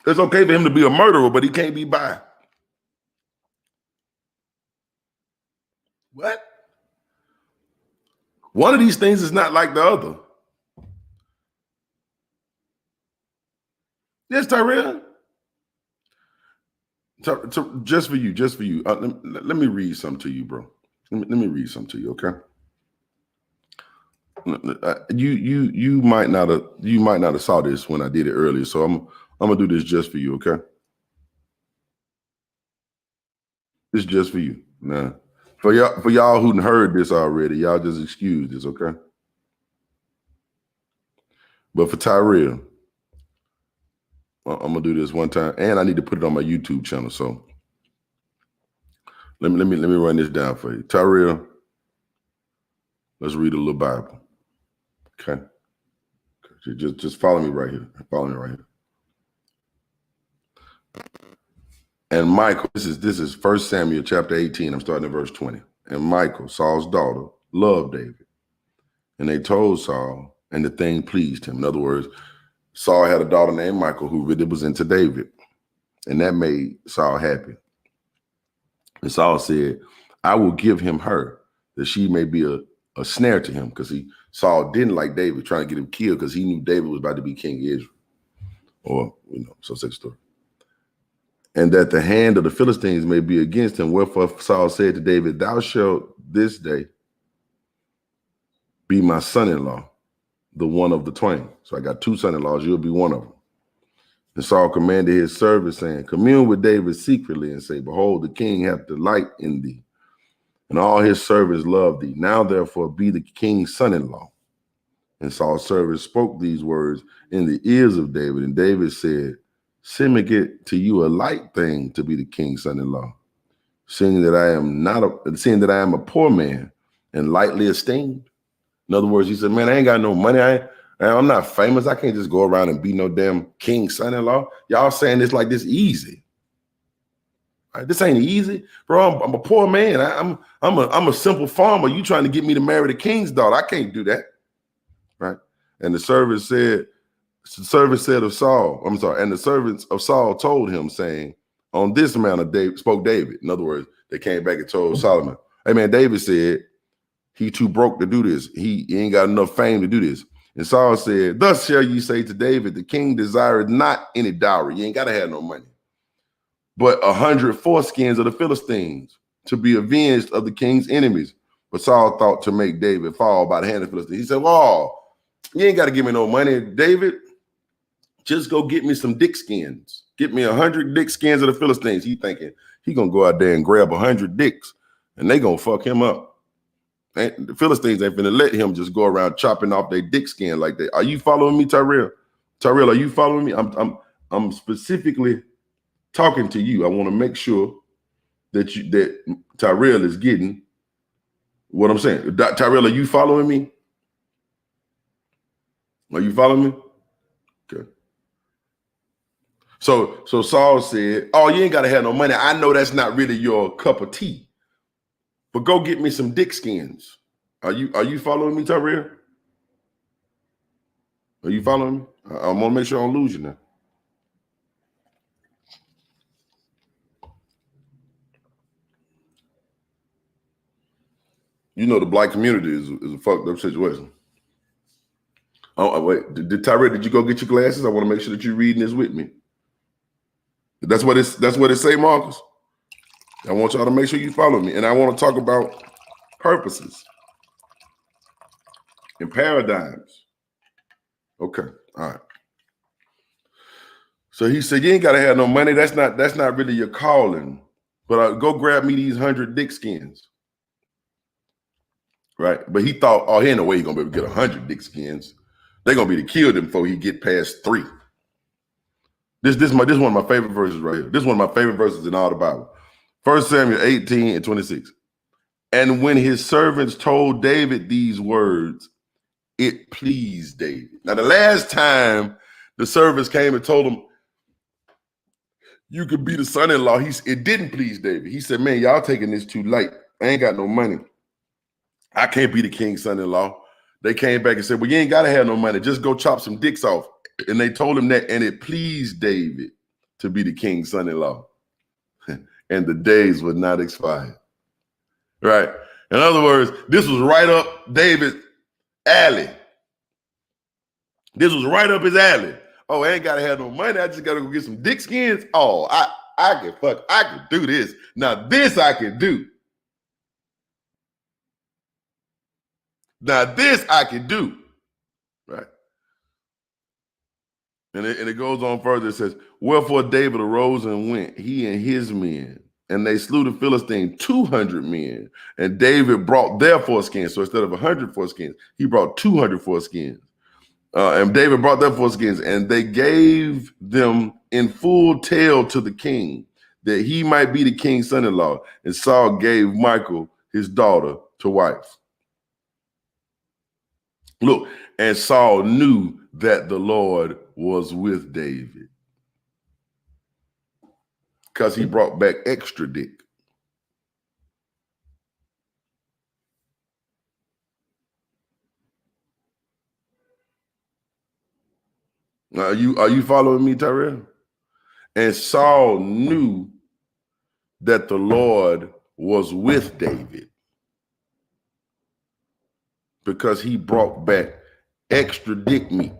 It's okay for him to be a murderer, but he can't be bi. What? One of these things is not like the other. Yes, Tyrell. Just for you. Let me read something to you, bro. Let me read something to you, okay? You might not have saw this when I did it earlier, so I'm gonna do this just for you, okay? It's just for you. Nah, For y'all who heard this already, y'all just excuse this, okay? But for Tyrell, I'm gonna do this one time, and I need to put it on my YouTube channel. So let me run this down for you. Tyrell, let's read a little Bible. Okay. Just follow me right here. Follow me right here. And Michal, this is 1 Samuel chapter 18. I'm starting at verse 20. And Michal, Saul's daughter, loved David. And they told Saul, and the thing pleased him. In other words, Saul had a daughter named Michal who really was into David. And that made Saul happy. And Saul said, I will give him her, that she may be a snare to him, because Saul didn't like David, trying to get him killed because he knew David was about to be king of Israel. Or, so such story. And that the hand of the Philistines may be against him. Wherefore Saul said to David, thou shalt this day be my son-in-law, the one of the twain. So I got two son-in-laws, you'll be one of them. And Saul commanded his servants, saying, commune with David secretly and say, behold, the king hath delight in thee, and all his servants love thee. Now therefore be the king's son-in-law. And Saul's servants spoke these words in the ears of David. And David said, send me get to you a light thing to be the king's son-in-law, seeing that I am a poor man and lightly esteemed. In other words, he said, man, I ain't got no money. I'm not famous. I can't just go around and be no damn king's son-in-law. Y'all saying this like this easy. Right? This ain't easy, bro. I'm a poor man. I'm a simple farmer. You trying to get me to marry the king's daughter? I can't do that, right? And the servant said of Saul, and the servants of Saul told him, saying, on this manner spoke David. In other words, they came back and told Solomon, hey man, David said, he too broke to do this. He ain't got enough fame to do this. And Saul said, thus shall you say to David, the king desireth not any dowry. You ain't got to have no money, but 100 foreskins of the Philistines to be avenged of the king's enemies. But Saul thought to make David fall by the hand of the Philistines. He said, well, you ain't got to give me no money, David. Just go get me some dick skins. Get me 100 dick skins of the Philistines. He thinking he gonna go out there and grab 100 dicks and they gonna fuck him up. And the Philistines ain't finna let him just go around chopping off their dick skin like that. Are you following me, Tyrell? Tyrell, are you following me? I'm specifically talking to you. I want to make sure that Tyrell is getting what I'm saying. Tyrell, are you following me? Are you following me? Okay. So Saul said, oh, you ain't got to have no money. I know that's not really your cup of tea, but go get me some dick skins. Are you following me, Tyrell? Are you following me? I want to make sure I don't lose you now. You know the black community is a fucked up situation. Oh, wait. Tyrell, did you go get your glasses? I want to make sure that you're reading this with me. That's what it say, Marcus. I want y'all to make sure you follow me. And I want to talk about purposes and paradigms. Okay. All right. So he said, you ain't got to have no money. That's not really your calling. But go grab me these 100 dick skins. Right. But he thought, oh, he ain't no way he's going to be able to get 100 dick skins. They're going to be to kill them before he get past 3. This is one of my favorite verses right here. This is one of my favorite verses in all the Bible. 1 Samuel 18 and 26. And when his servants told David these words, it pleased David. Now, the last time the servants came and told him, you could be the son-in-law, it didn't please David. He said, man, y'all taking this too late. I ain't got no money. I can't be the king's son-in-law. They came back and said, well, you ain't got to have no money. Just go chop some dicks off. And they told him that, and it pleased David to be the king's son-in-law. And the days would not expire. Right? In other words, this was right up David's alley. This was right up his alley. Oh, I ain't got to have no money. I just got to go get some dick skins. Oh, I can do this. Now this I can do. Now this I can do. Right? And it goes on further. It says, wherefore David arose and went, he and his men, and they slew the Philistine 200 men. And David brought their foreskins. So instead of 100 foreskins, he brought 200 foreskins. And David brought their foreskins, and they gave them in full tale to the king, that he might be the king's son-in-law. And Saul gave Michal, his daughter, to wife. Look, and Saul knew that the Lord was with David, because he brought back extra dick. Are you following me, Tyrell? And Saul knew that the Lord was with David, because he brought back extra dick meat.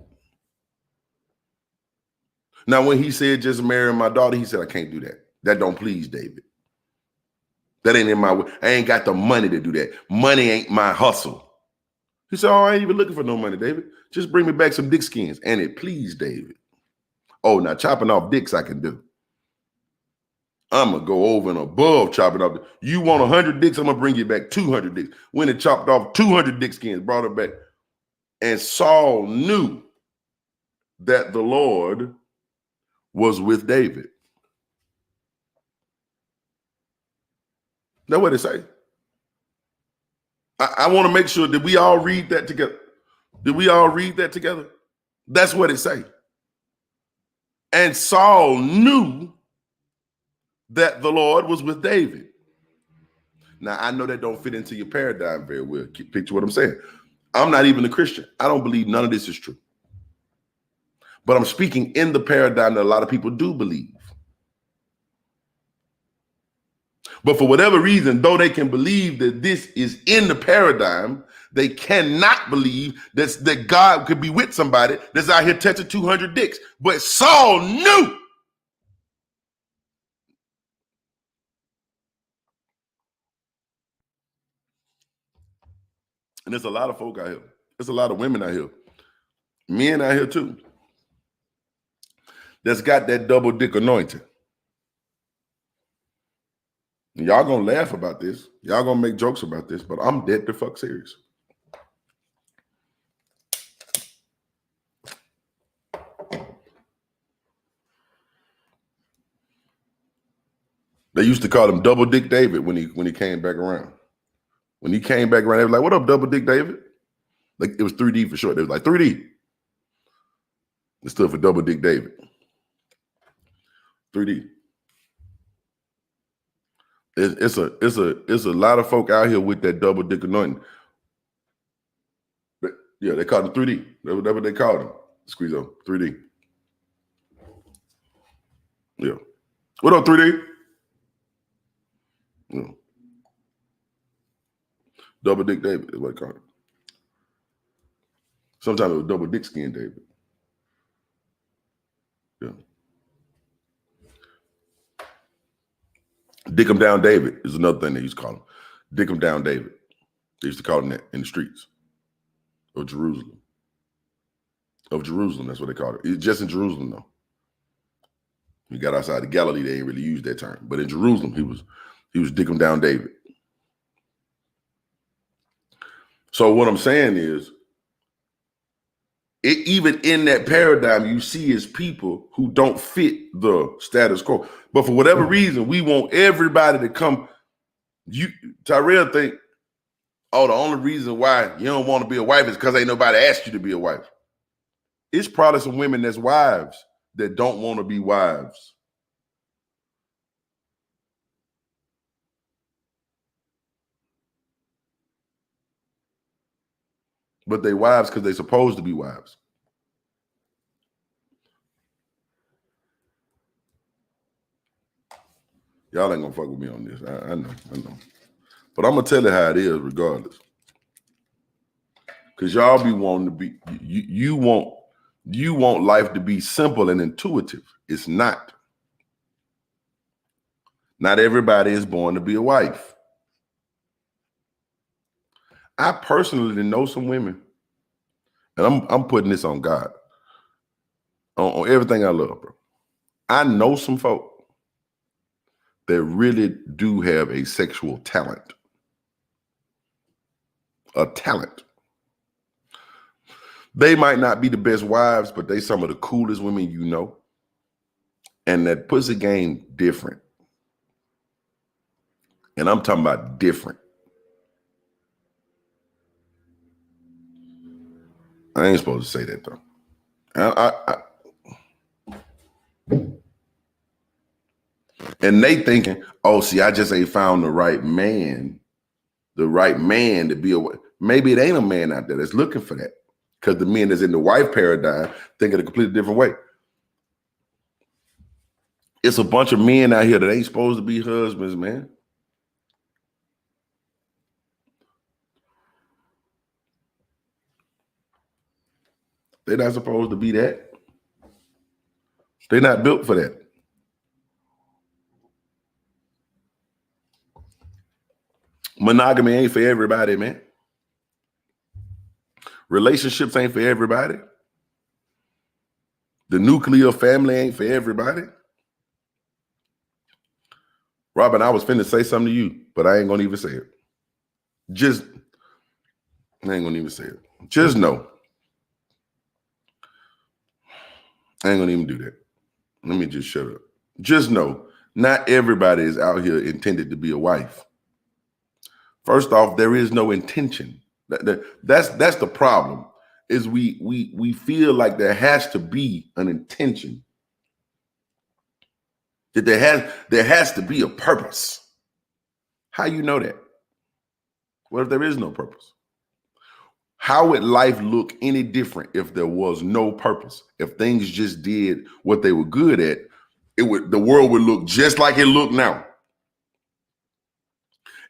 Now, when he said just marry my daughter, he said, I can't do that. That don't please David. That ain't in my way. I ain't got the money to do that. Money ain't my hustle. He said, oh, I ain't even looking for no money, David. Just bring me back some dick skins. And it pleased David. Oh, now chopping off dicks I can do. I'm going to go over and above chopping off. You want 100 dicks, I'm going to bring you back 200 dicks. When it chopped off 200 dick skins, brought it back. And Saul knew that the Lord was with David. That's what it say. I want to make sure that we all read that together. Did we all read that together? That's what it say. And Saul knew that the Lord was with David. Now, I know that don't fit into your paradigm very well. Picture what I'm saying. I'm not even a Christian. I don't believe none of this is true. But I'm speaking in the paradigm that a lot of people do believe. But for whatever reason, though they can believe that this is in the paradigm, they cannot believe that God could be with somebody that's out here touching 200 dicks. But Saul knew. And there's a lot of folk out here. There's a lot of women out here. Men out here too. That's got that double dick anointing. Y'all gonna laugh about this. Y'all gonna make jokes about this, but I'm dead to fuck serious. They used to call him Double Dick David when he came back around. When he came back around, they were like, what up, Double Dick David? Like, it was 3D for short. They was like, 3D. It stood for Double Dick David. 3D. It's a lot of folk out here with that double dick anointing. But yeah, they called him 3D. That's what they called him. Squeeze on 3D. Yeah. What up, 3D? Yeah. Double Dick David is what they called him. Sometimes it was Double Dick Skin David. Yeah. Dick 'em down David is another thing they used to call him. Dick 'em down David. They used to call him that in the streets of Jerusalem. Of Jerusalem, that's what they called it. It's just in Jerusalem, though. You got outside of Galilee, they ain't really used that term. But in Jerusalem, he was Dick 'em down David. So what I'm saying is, even in that paradigm, you see is people who don't fit the status quo. But for whatever reason, we want everybody to come. Tyrell think, oh, the only reason why you don't want to be a wife is because ain't nobody asked you to be a wife. It's probably some women that's wives that don't want to be wives. But they wives because they supposed to be wives. Y'all ain't gonna fuck with me on this. I know. But I'm gonna tell you how it is regardless. Because y'all be wanting to be, you want life to be simple and intuitive. It's not. Not everybody is born to be a wife. I personally know some women, and I'm putting this on God, on everything I love, bro. I know some folk that really do have a sexual talent. A talent. They might not be the best wives, but they some of the coolest women you know. And that pussy game different. And I'm talking about different. I ain't supposed to say that though. And they thinking, oh, see, I just ain't found the right man to be a. Maybe it ain't a man out there that's looking for that, because the men that's in the wife paradigm think in a completely different way. It's a bunch of men out here that ain't supposed to be husbands, man. They're not supposed to be that. They're not built for that. Monogamy ain't for everybody, man. Relationships ain't for everybody. The nuclear family ain't for everybody. Robin, I was finna say something to you, but I ain't gonna even say it. I ain't gonna even say it. Just know. I ain't gonna even do that. Let me just shut up. Just know, not everybody is out here intended to be a wife. First off, there is no intention. That's the problem. Is we feel like there has to be an intention. That there has to be a purpose. How you know that? What if there is no purpose? How would life look any different if there was no purpose? If things just did what they were good at, the world would look just like it look now.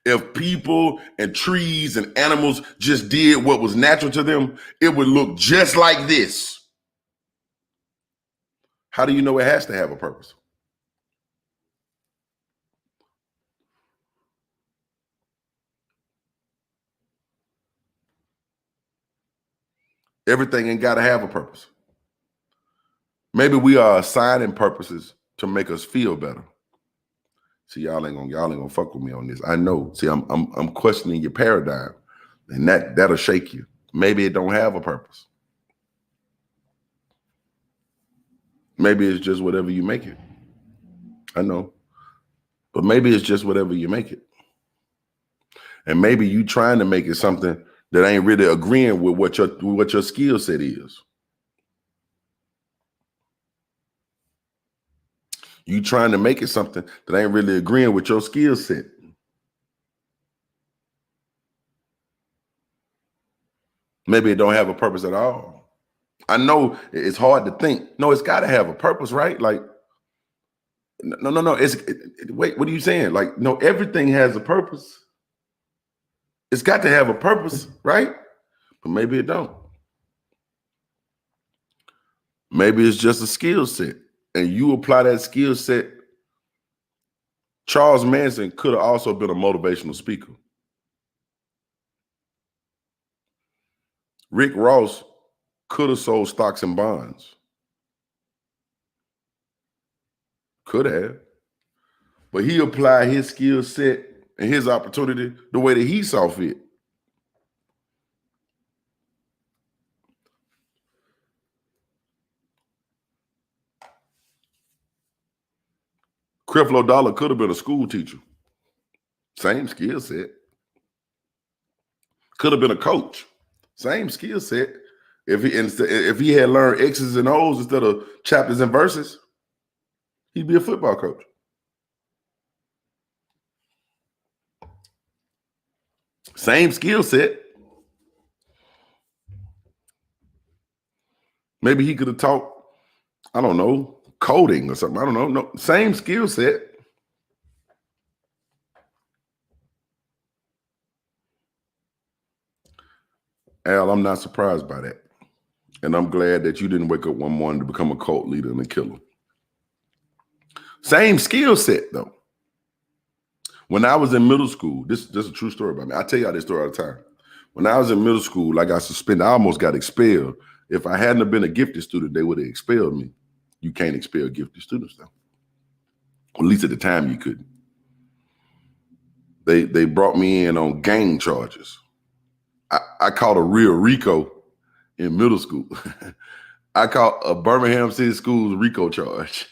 If people and trees and animals just did what was natural to them, it would look just like this. How do you know it has to have a purpose? Everything ain't got to have a purpose. Maybe we are assigning purposes to make us feel better. See, y'all ain't gonna fuck with me on this. I know. See, I'm questioning your paradigm, and that'll shake you. Maybe it don't have a purpose. Maybe it's just whatever you make it. I know. But maybe it's just whatever you make it. And maybe you trying to make it something that ain't really agreeing with what your skill set is. You trying to make it something that ain't really agreeing with your skill set. Maybe it don't have a purpose at all. I know it's hard to think. No, it's got to have a purpose, right? Like, no. Wait, what are you saying? Like, no, everything has a purpose. It's got to have a purpose, right? But maybe it don't. Maybe it's just a skill set, and you apply that skill set. Charles Manson could have also been a motivational speaker. Rick Ross could have sold stocks and bonds. Could have. But he applied his skill set and his opportunity the way that he saw fit. Creflo Dollar could have been a school teacher. Same skill set. Could have been a coach. Same skill set. If he had learned X's and O's instead of chapters and verses, he'd be a football coach. Same skill set. Maybe he could have taught, I don't know, coding or something. I don't know. No, same skill set. Al, I'm not surprised by that. And I'm glad that you didn't wake up one morning to become a cult leader and a killer. Same skill set, though. When I was in middle school, this is a true story about me. I tell y'all this story all the time. When I was in middle school, I got suspended. I almost got expelled. If I hadn't have been a gifted student, they would have expelled me. You can't expel gifted students, though. At least at the time you couldn't. they brought me in on gang charges. I caught a real RICO in middle school. I caught a Birmingham City Schools RICO charge.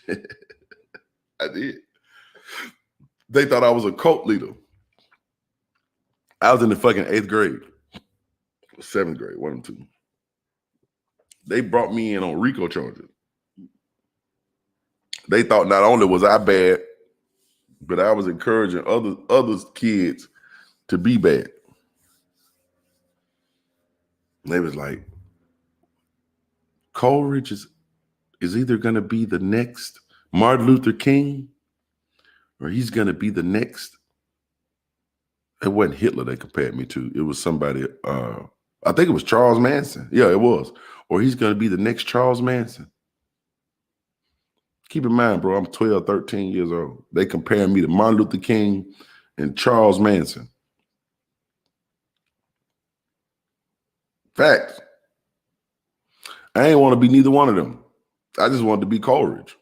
I did. They thought I was a cult leader. I was in the fucking 8th grade, 7th grade, one of them two. They brought me in on RICO charges. They thought not only was I bad, but I was encouraging other kids to be bad. And they was like, Coleridge is either going to be the next Martin Luther King, or he's going to be the next. It wasn't Hitler they compared me to. It was somebody, I think it was Charles Manson. Yeah, it was. Or he's going to be the next Charles Manson. Keep in mind, bro, I'm 12, 13 years old. They compare me to Martin Luther King and Charles Manson. Facts. I ain't want to be neither one of them. I just wanted to be Coleridge.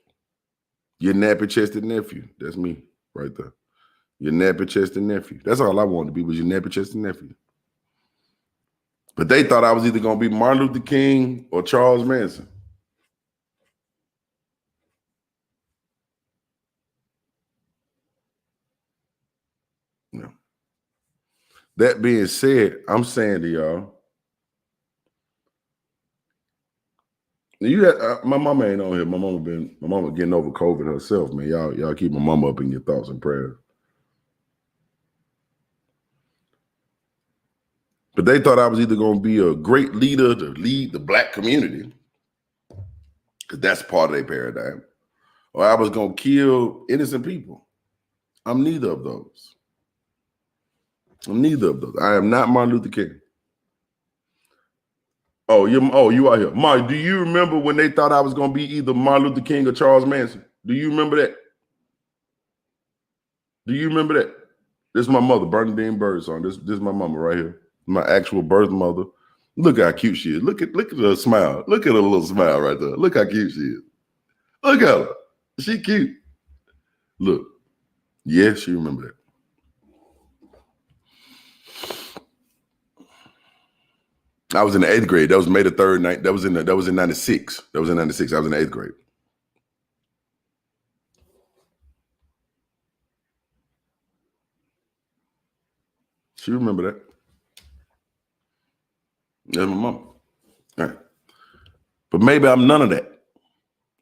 Your nappy-chested nephew. That's me right there. Your nappy-chested nephew. That's all I wanted to be, was your nappy-chested nephew. But they thought I was either going to be Martin Luther King or Charles Manson. No. That being said, I'm saying to y'all, my mama ain't on here. My mama getting over COVID herself, man. Y'all keep my mama up in your thoughts and prayers. But they thought I was either going to be a great leader to lead the Black community, because that's part of their paradigm, or I was going to kill innocent people. I'm neither of those. I am not Martin Luther King. Oh, you out here. Mark, do you remember when they thought I was going to be either Martin Luther King or Charles Manson? Do you remember that? Do you remember that? This is my mother, Bernadine Birdsong. This is my mama right here. My actual birth mother. Look how cute she is. Look at her smile. Look at her little smile right there. Look how cute she is. Look at her. She cute. Look. Yes, she remember that. I was in the 8th grade. That was May the 3rd. That was in 96. That was in 96. I was in the 8th grade. She remember that. That's my mom. All right. But maybe I'm none of that.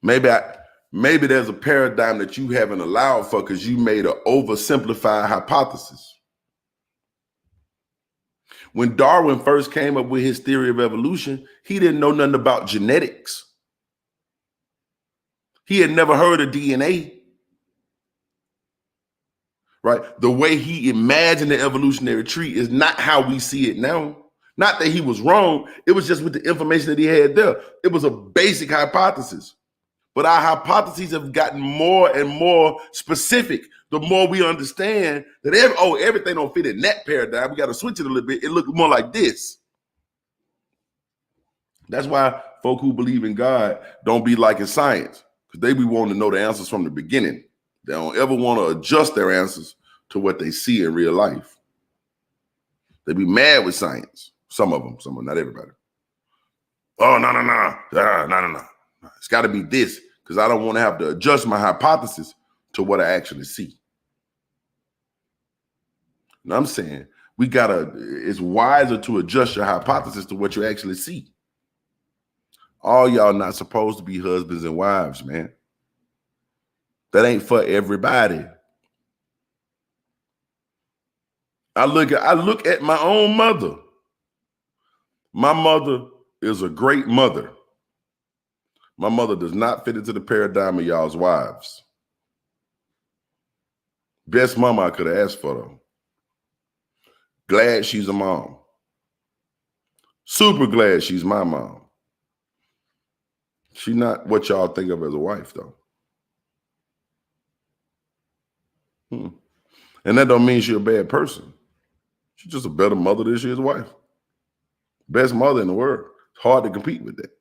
Maybe there's a paradigm that you haven't allowed for because you made an oversimplified hypothesis. When Darwin first came up with his theory of evolution, he didn't know nothing about genetics. He had never heard of DNA. Right? The way he imagined the evolutionary tree is not how we see it now. Not that he was wrong. It was just with the information that he had there. It was a basic hypothesis. But our hypotheses have gotten more and more specific the more we understand that everything don't fit in that paradigm. We got to switch it a little bit. It looks more like this. That's why folk who believe in God don't be liking science, because they be wanting to know the answers from the beginning. They don't ever want to adjust their answers to what they see in real life. They be mad with science. Some of them, not everybody. Oh, no. It's got to be this, because I don't want to have to adjust my hypothesis to what I actually see. And I'm saying it's wiser to adjust your hypothesis to what you actually see. All y'all not supposed to be husbands and wives, man. That ain't for everybody. I look at my own mother. My mother is a great mother. My mother does not fit into the paradigm of y'all's wives. Best mama I could have asked for, though. Glad she's a mom. Super glad she's my mom. She's not what y'all think of as a wife, though. And that don't mean she's a bad person. She's just a better mother than she is a wife. Best mother in the world. It's hard to compete with that.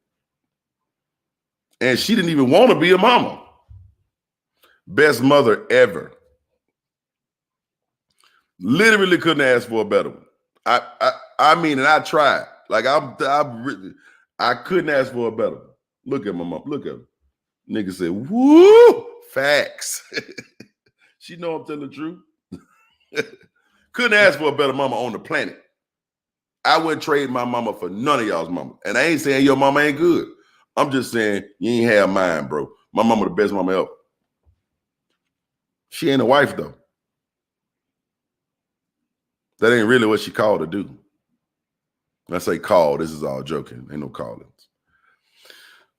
And she didn't even want to be a mama. Best mother ever. Literally couldn't ask for a better one. I mean, and I tried. Like I couldn't ask for a better one. Look at my mom. Look at her. Nigga said, "Woo, facts." She know I'm telling the truth. Couldn't ask for a better mama on the planet. I wouldn't trade my mama for none of y'all's mama. And I ain't saying your mama ain't good. I'm just saying you ain't have mine, bro. My mama the best mama ever. She ain't a wife though. That ain't really what she called to do. When I say call, this is all joking. Ain't no callings.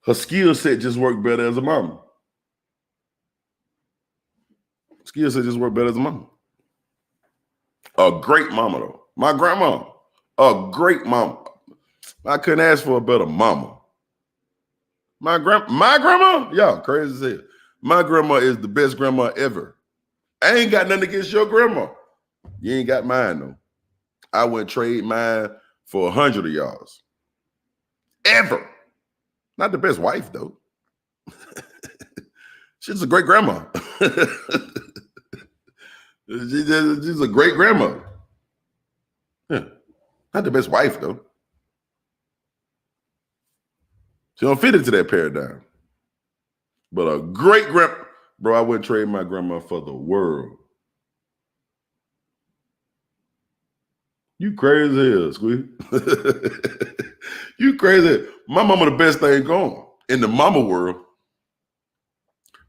Her skill set just worked better as a mama. Skill set just worked better as a mama. A great mama though. My grandma, a great mama. I couldn't ask for a better mama. My grandma, y'all crazy as hell. My grandma is the best grandma ever. I ain't got nothing against your grandma. You ain't got mine though. I wouldn't trade mine for 100 of y'all's. Ever. Not the best wife though. She's a great grandma. She's a great grandma. Yeah. Not the best wife though. She don't fit into that paradigm. But a great grandma, bro, I wouldn't trade my grandma for the world. You crazy as hell, Squeak. You crazy. My mama the best thing going. In the mama world,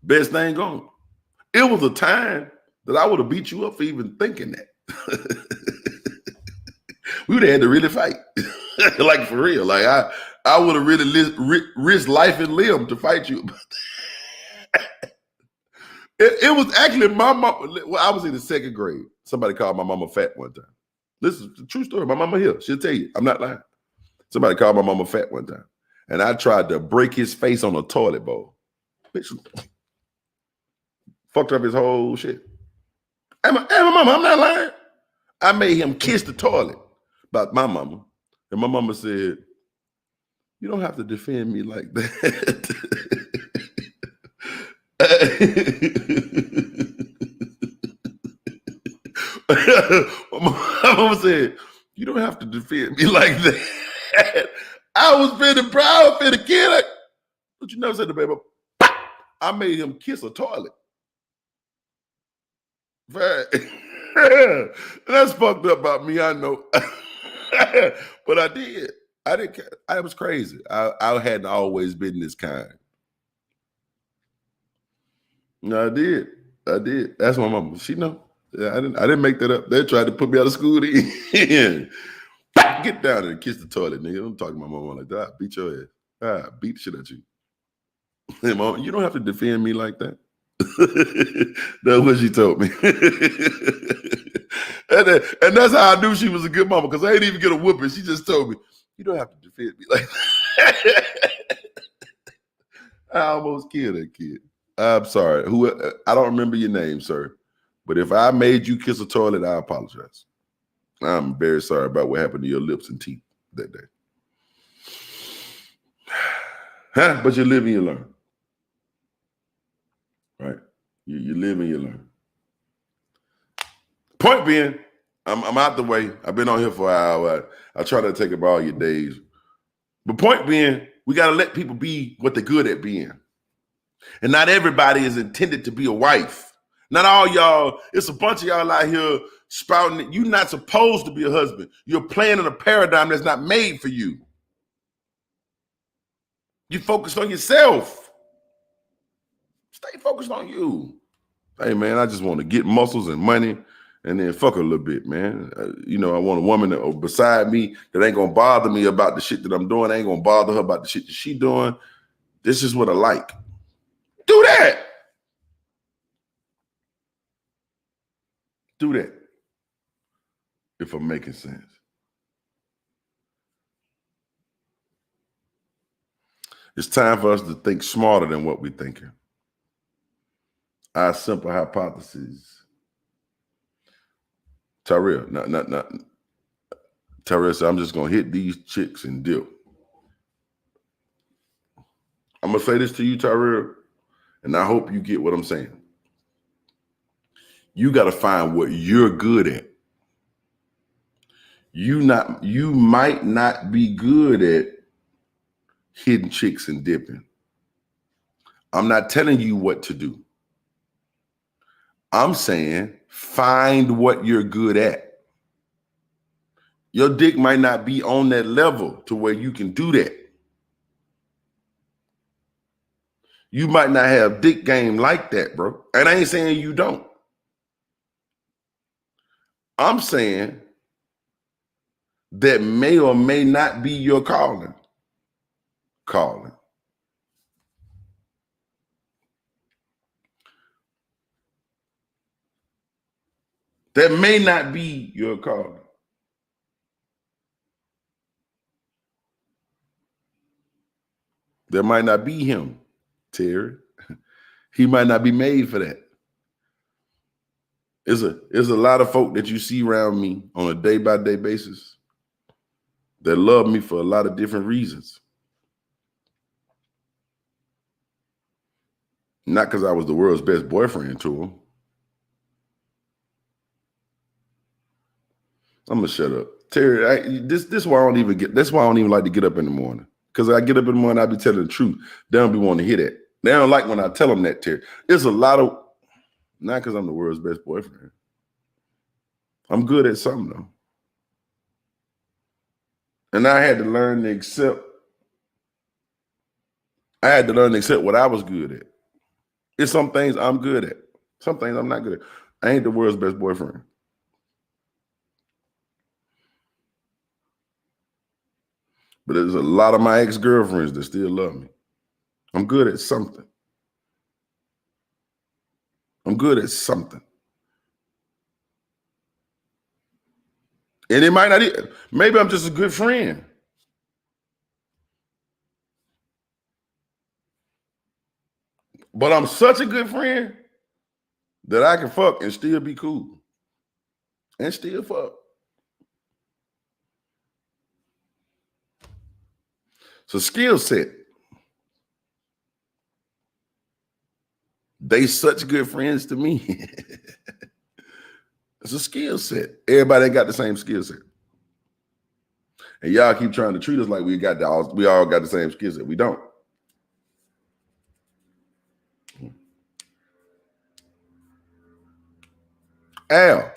best thing going. It was a time that I would have beat you up for even thinking that. We would have had to really fight. Like for real. Like I would have really risked life and limb to fight you. It was actually my mama. Well, I was in the second grade. Somebody called my mama fat one time. This is a true story. My mama here. She'll tell you. I'm not lying. Somebody called my mama fat one time. And I tried to break his face on a toilet bowl. Bitch, fucked up his whole shit. And my mama, I'm not lying. I made him kiss the toilet about my mama. And my mama said, "You don't have to defend me like that." My mama said, "You don't have to defend me like that." I was feeling proud for the kid. But you never said to baby, I made him kiss a toilet. That's fucked up about me, I know. But I did. I didn't care. I was crazy. I hadn't always been this kind. No, I did. That's my mama. She know. Yeah, I didn't make that up. They tried to put me out of school to get down there and kiss the toilet, nigga. Don't talk to my mama like that. I'll beat your ass. I beat the shit at you. Hey, mom, you don't have to defend me like that. That's what she told me. and that's how I knew she was a good mama, because I ain't even get a whooping. She just told me, you don't have to defend me like that. I almost killed that kid. I'm sorry. I don't remember your name, sir. But if I made you kiss a toilet, I apologize. I'm very sorry about what happened to your lips and teeth that day. Huh? But you live and you learn. Right? You live and you learn. Point being, I'm out the way. I've been on here for an hour. I try to take up all your days. But point being, we got to let people be what they're good at being. And not everybody is intended to be a wife. Not all y'all. It's a bunch of y'all out here spouting that you're not supposed to be a husband. You're playing in a paradigm that's not made for you. You focused on yourself. Stay focused on you. Hey, man, I just want to get muscles and money and then fuck a little bit, man. I want a woman that beside me that ain't going to bother me about the shit that I'm doing. I ain't going to bother her about the shit that she doing. This is what I like. Do that. Do that. If I'm making sense. It's time for us to think smarter than what we're thinking. Our simple hypothesis. Tyrell, not. Tyrell said, I'm just going to hit these chicks and dip. I'm going to say this to you, Tyrell, and I hope you get what I'm saying. You got to find what you're good at You might not be good at hitting chicks and dipping. I'm not telling you what to do. I'm saying find what you're good at. Your dick might not be on that level to where you can do that. You might not have dick game like that, bro. And I ain't saying you don't. I'm saying that may or may not be your calling. That may not be your calling. That might not be him, Terry. He might not be made for that. There's a lot of folk that you see around me on a day-by-day basis that love me for a lot of different reasons. Not because I was the world's best boyfriend to them. I'm gonna shut up, Terry. This is why I don't even get. That's why I don't even like to get up in the morning. Because I get up in the morning, I be telling the truth. They don't be wanting to hear that. They don't like when I tell them that, Terry. There's a lot of, not because I'm the world's best boyfriend. I'm good at something though, and I had to learn to accept. I had to learn to accept what I was good at. It's some things I'm good at. Some things I'm not good at. I ain't the world's best boyfriend. But there's a lot of my ex-girlfriends that still love me. I'm good at something. I'm good at something. And it might not, maybe I'm just a good friend. But I'm such a good friend that I can fuck and still be cool. And still fuck. It's a skill set. They such good friends to me. It's a skill set. Everybody ain't got the same skill set. And y'all keep trying to treat us like we all got the same skill set. We don't. Al,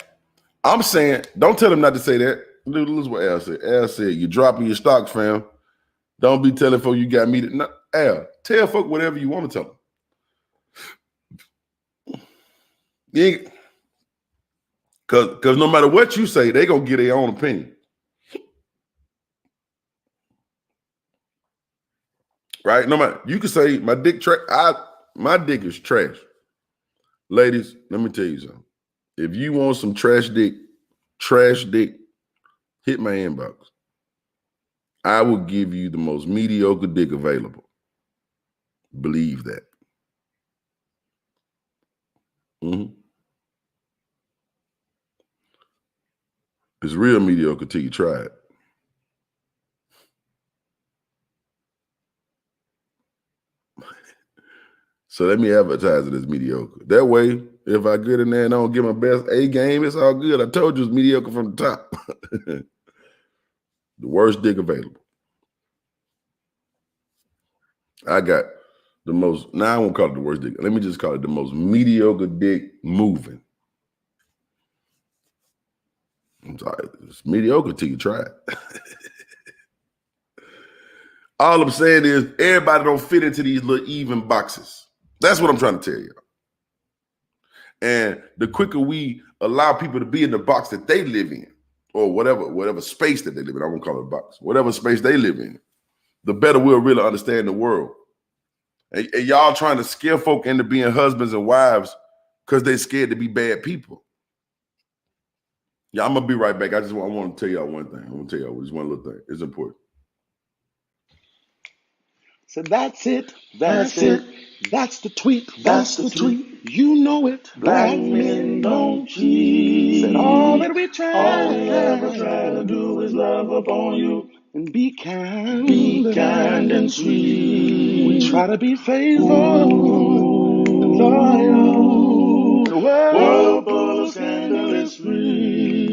I'm saying, don't tell him not to say that. This is what Al said. Al said, you dropping your stocks, fam. Don't be telling folk you got me to. No, Al, tell folk whatever you want to tell them. Because no matter what you say, they going to get their own opinion. Right? No matter, you can say my dick my dick is trash. Ladies, let me tell you something. If you want some trash dick, hit my inbox. I will give you the most mediocre dick available. Believe that. It's real mediocre till you try it. So let me advertise it as mediocre. That way, if I get in there and I don't get my best A game, it's all good. I told you it's mediocre from the top. The worst dick available. I got the most, now I won't call it the worst dick. Let me just call it the most mediocre dick moving. I'm sorry, it's mediocre till you try it. All I'm saying is everybody don't fit into these little even boxes. That's what I'm trying to tell you. And the quicker we allow people to be in the box that they live in, or whatever space that they live in, I won't call it a box, whatever space they live in, the better we'll really understand the world. And y'all trying to scare folk into being husbands and wives because they're scared to be bad people. Yeah, I'm gonna be right back. I want to tell y'all one thing. I want to tell y'all just one little thing. It's important. So that's it. That's it. That's the tweet. That's the tweet. You know it. Black men don't cheat. Said all that we ever try to do is love upon you and be kind and sweet. We try to be faithful and loyal. The world full of scandalous free.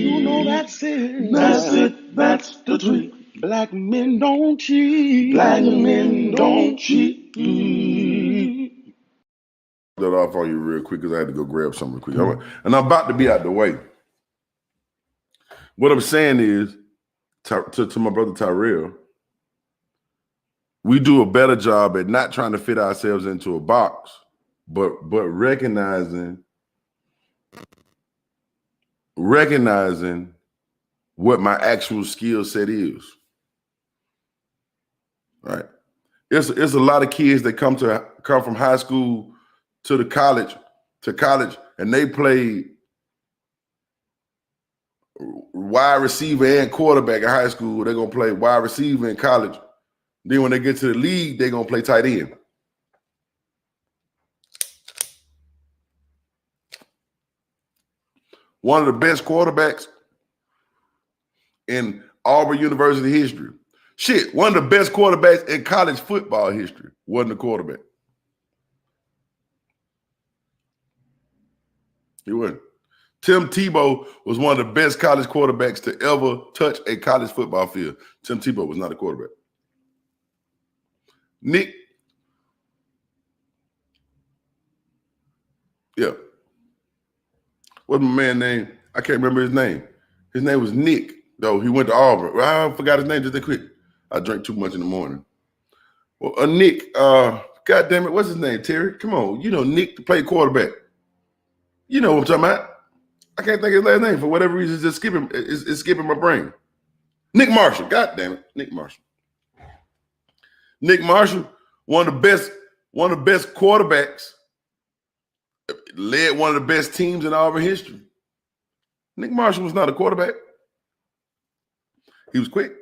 You know that's That's it. That's it. That's the tweet. Black men don't cheat. Black men don't cheat. That off on you real quick because I had to go grab something quick. And I'm about to be out the way. What I'm saying is, to my brother Tyrell, we do a better job at not trying to fit ourselves into a box, but recognizing what my actual skill set is. Right? It's a lot of kids that come from high school to college, and they play wide receiver and quarterback in high school. They're gonna play wide receiver in college. Then when they get to the league, they're gonna play tight end. One of the best quarterbacks in Auburn University history. Shit, one of the best quarterbacks in college football history wasn't a quarterback. He wasn't. Tim Tebow was one of the best college quarterbacks to ever touch a college football field. Tim Tebow was not a quarterback. Nick, yeah. What's my man's name? I can't remember his name. His name was Nick, though. He went to Auburn. I forgot his name just that quick. I drank too much in the morning. Well, Nick, God damn it, what's his name, Terry? Come on, you know Nick to play quarterback. You know what I'm talking about. I can't think of his last name for whatever reason. It's just skipping. It's skipping my brain. Nick Marshall. God damn it, Nick Marshall. Nick Marshall, one of the best quarterbacks, led one of the best teams in Auburn history. Nick Marshall was not a quarterback. He was quick.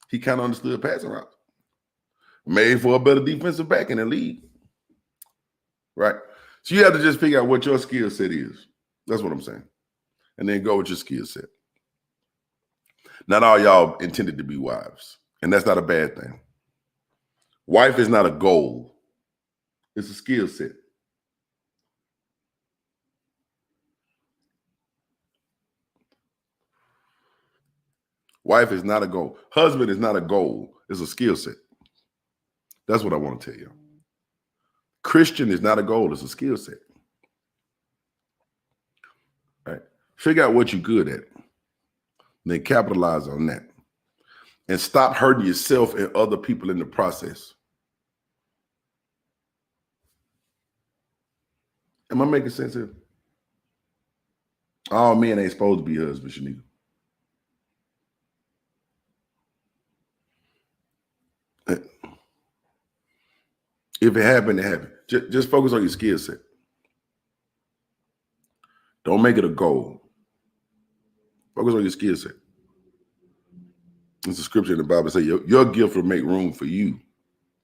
He kind of understood passing routes. Made for a better defensive back in the league. Right? So you have to just figure out what your skill set is. That's what I'm saying. And then go with your skill set. Not all y'all intended to be wives. And that's not a bad thing. Wife is not a goal. It's a skill set. Wife is not a goal. Husband is not a goal. It's a skill set. That's what I want to tell you. Christian is not a goal. It's a skill set. Right? Figure out what you're good at. Then capitalize on that. And stop hurting yourself and other people in the process. Am I making sense here? All men ain't supposed to be husbands, Shanika. If it happened, it happened. Just focus on your skill set. Don't make it a goal. Focus on your skill set. It's a scripture in the Bible that says your gift will make room for you.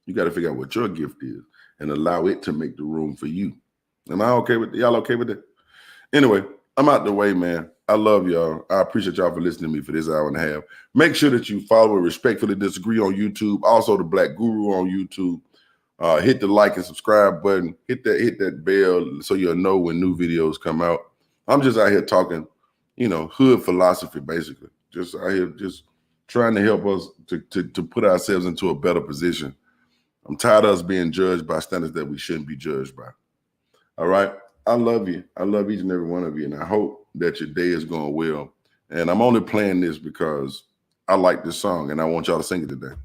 You got to figure out what your gift is and allow it to make the room for you. Am I okay with y'all? Okay with that? Anyway, I'm out the way, man. I love y'all. I appreciate y'all for listening to me for this hour and a half. Make sure that you follow Respectfully Disagree on YouTube. Also, the Black Guru on YouTube. Hit the like and subscribe button. Hit that bell so you'll know when new videos come out. I'm just out here talking, hood philosophy, basically. Just out here, just trying to help us to put ourselves into a better position. I'm tired of us being judged by standards that we shouldn't be judged by. All right. I love you. I love each and every one of you. And I hope that your day is going well. And I'm only playing this because I like this song and I want y'all to sing it today.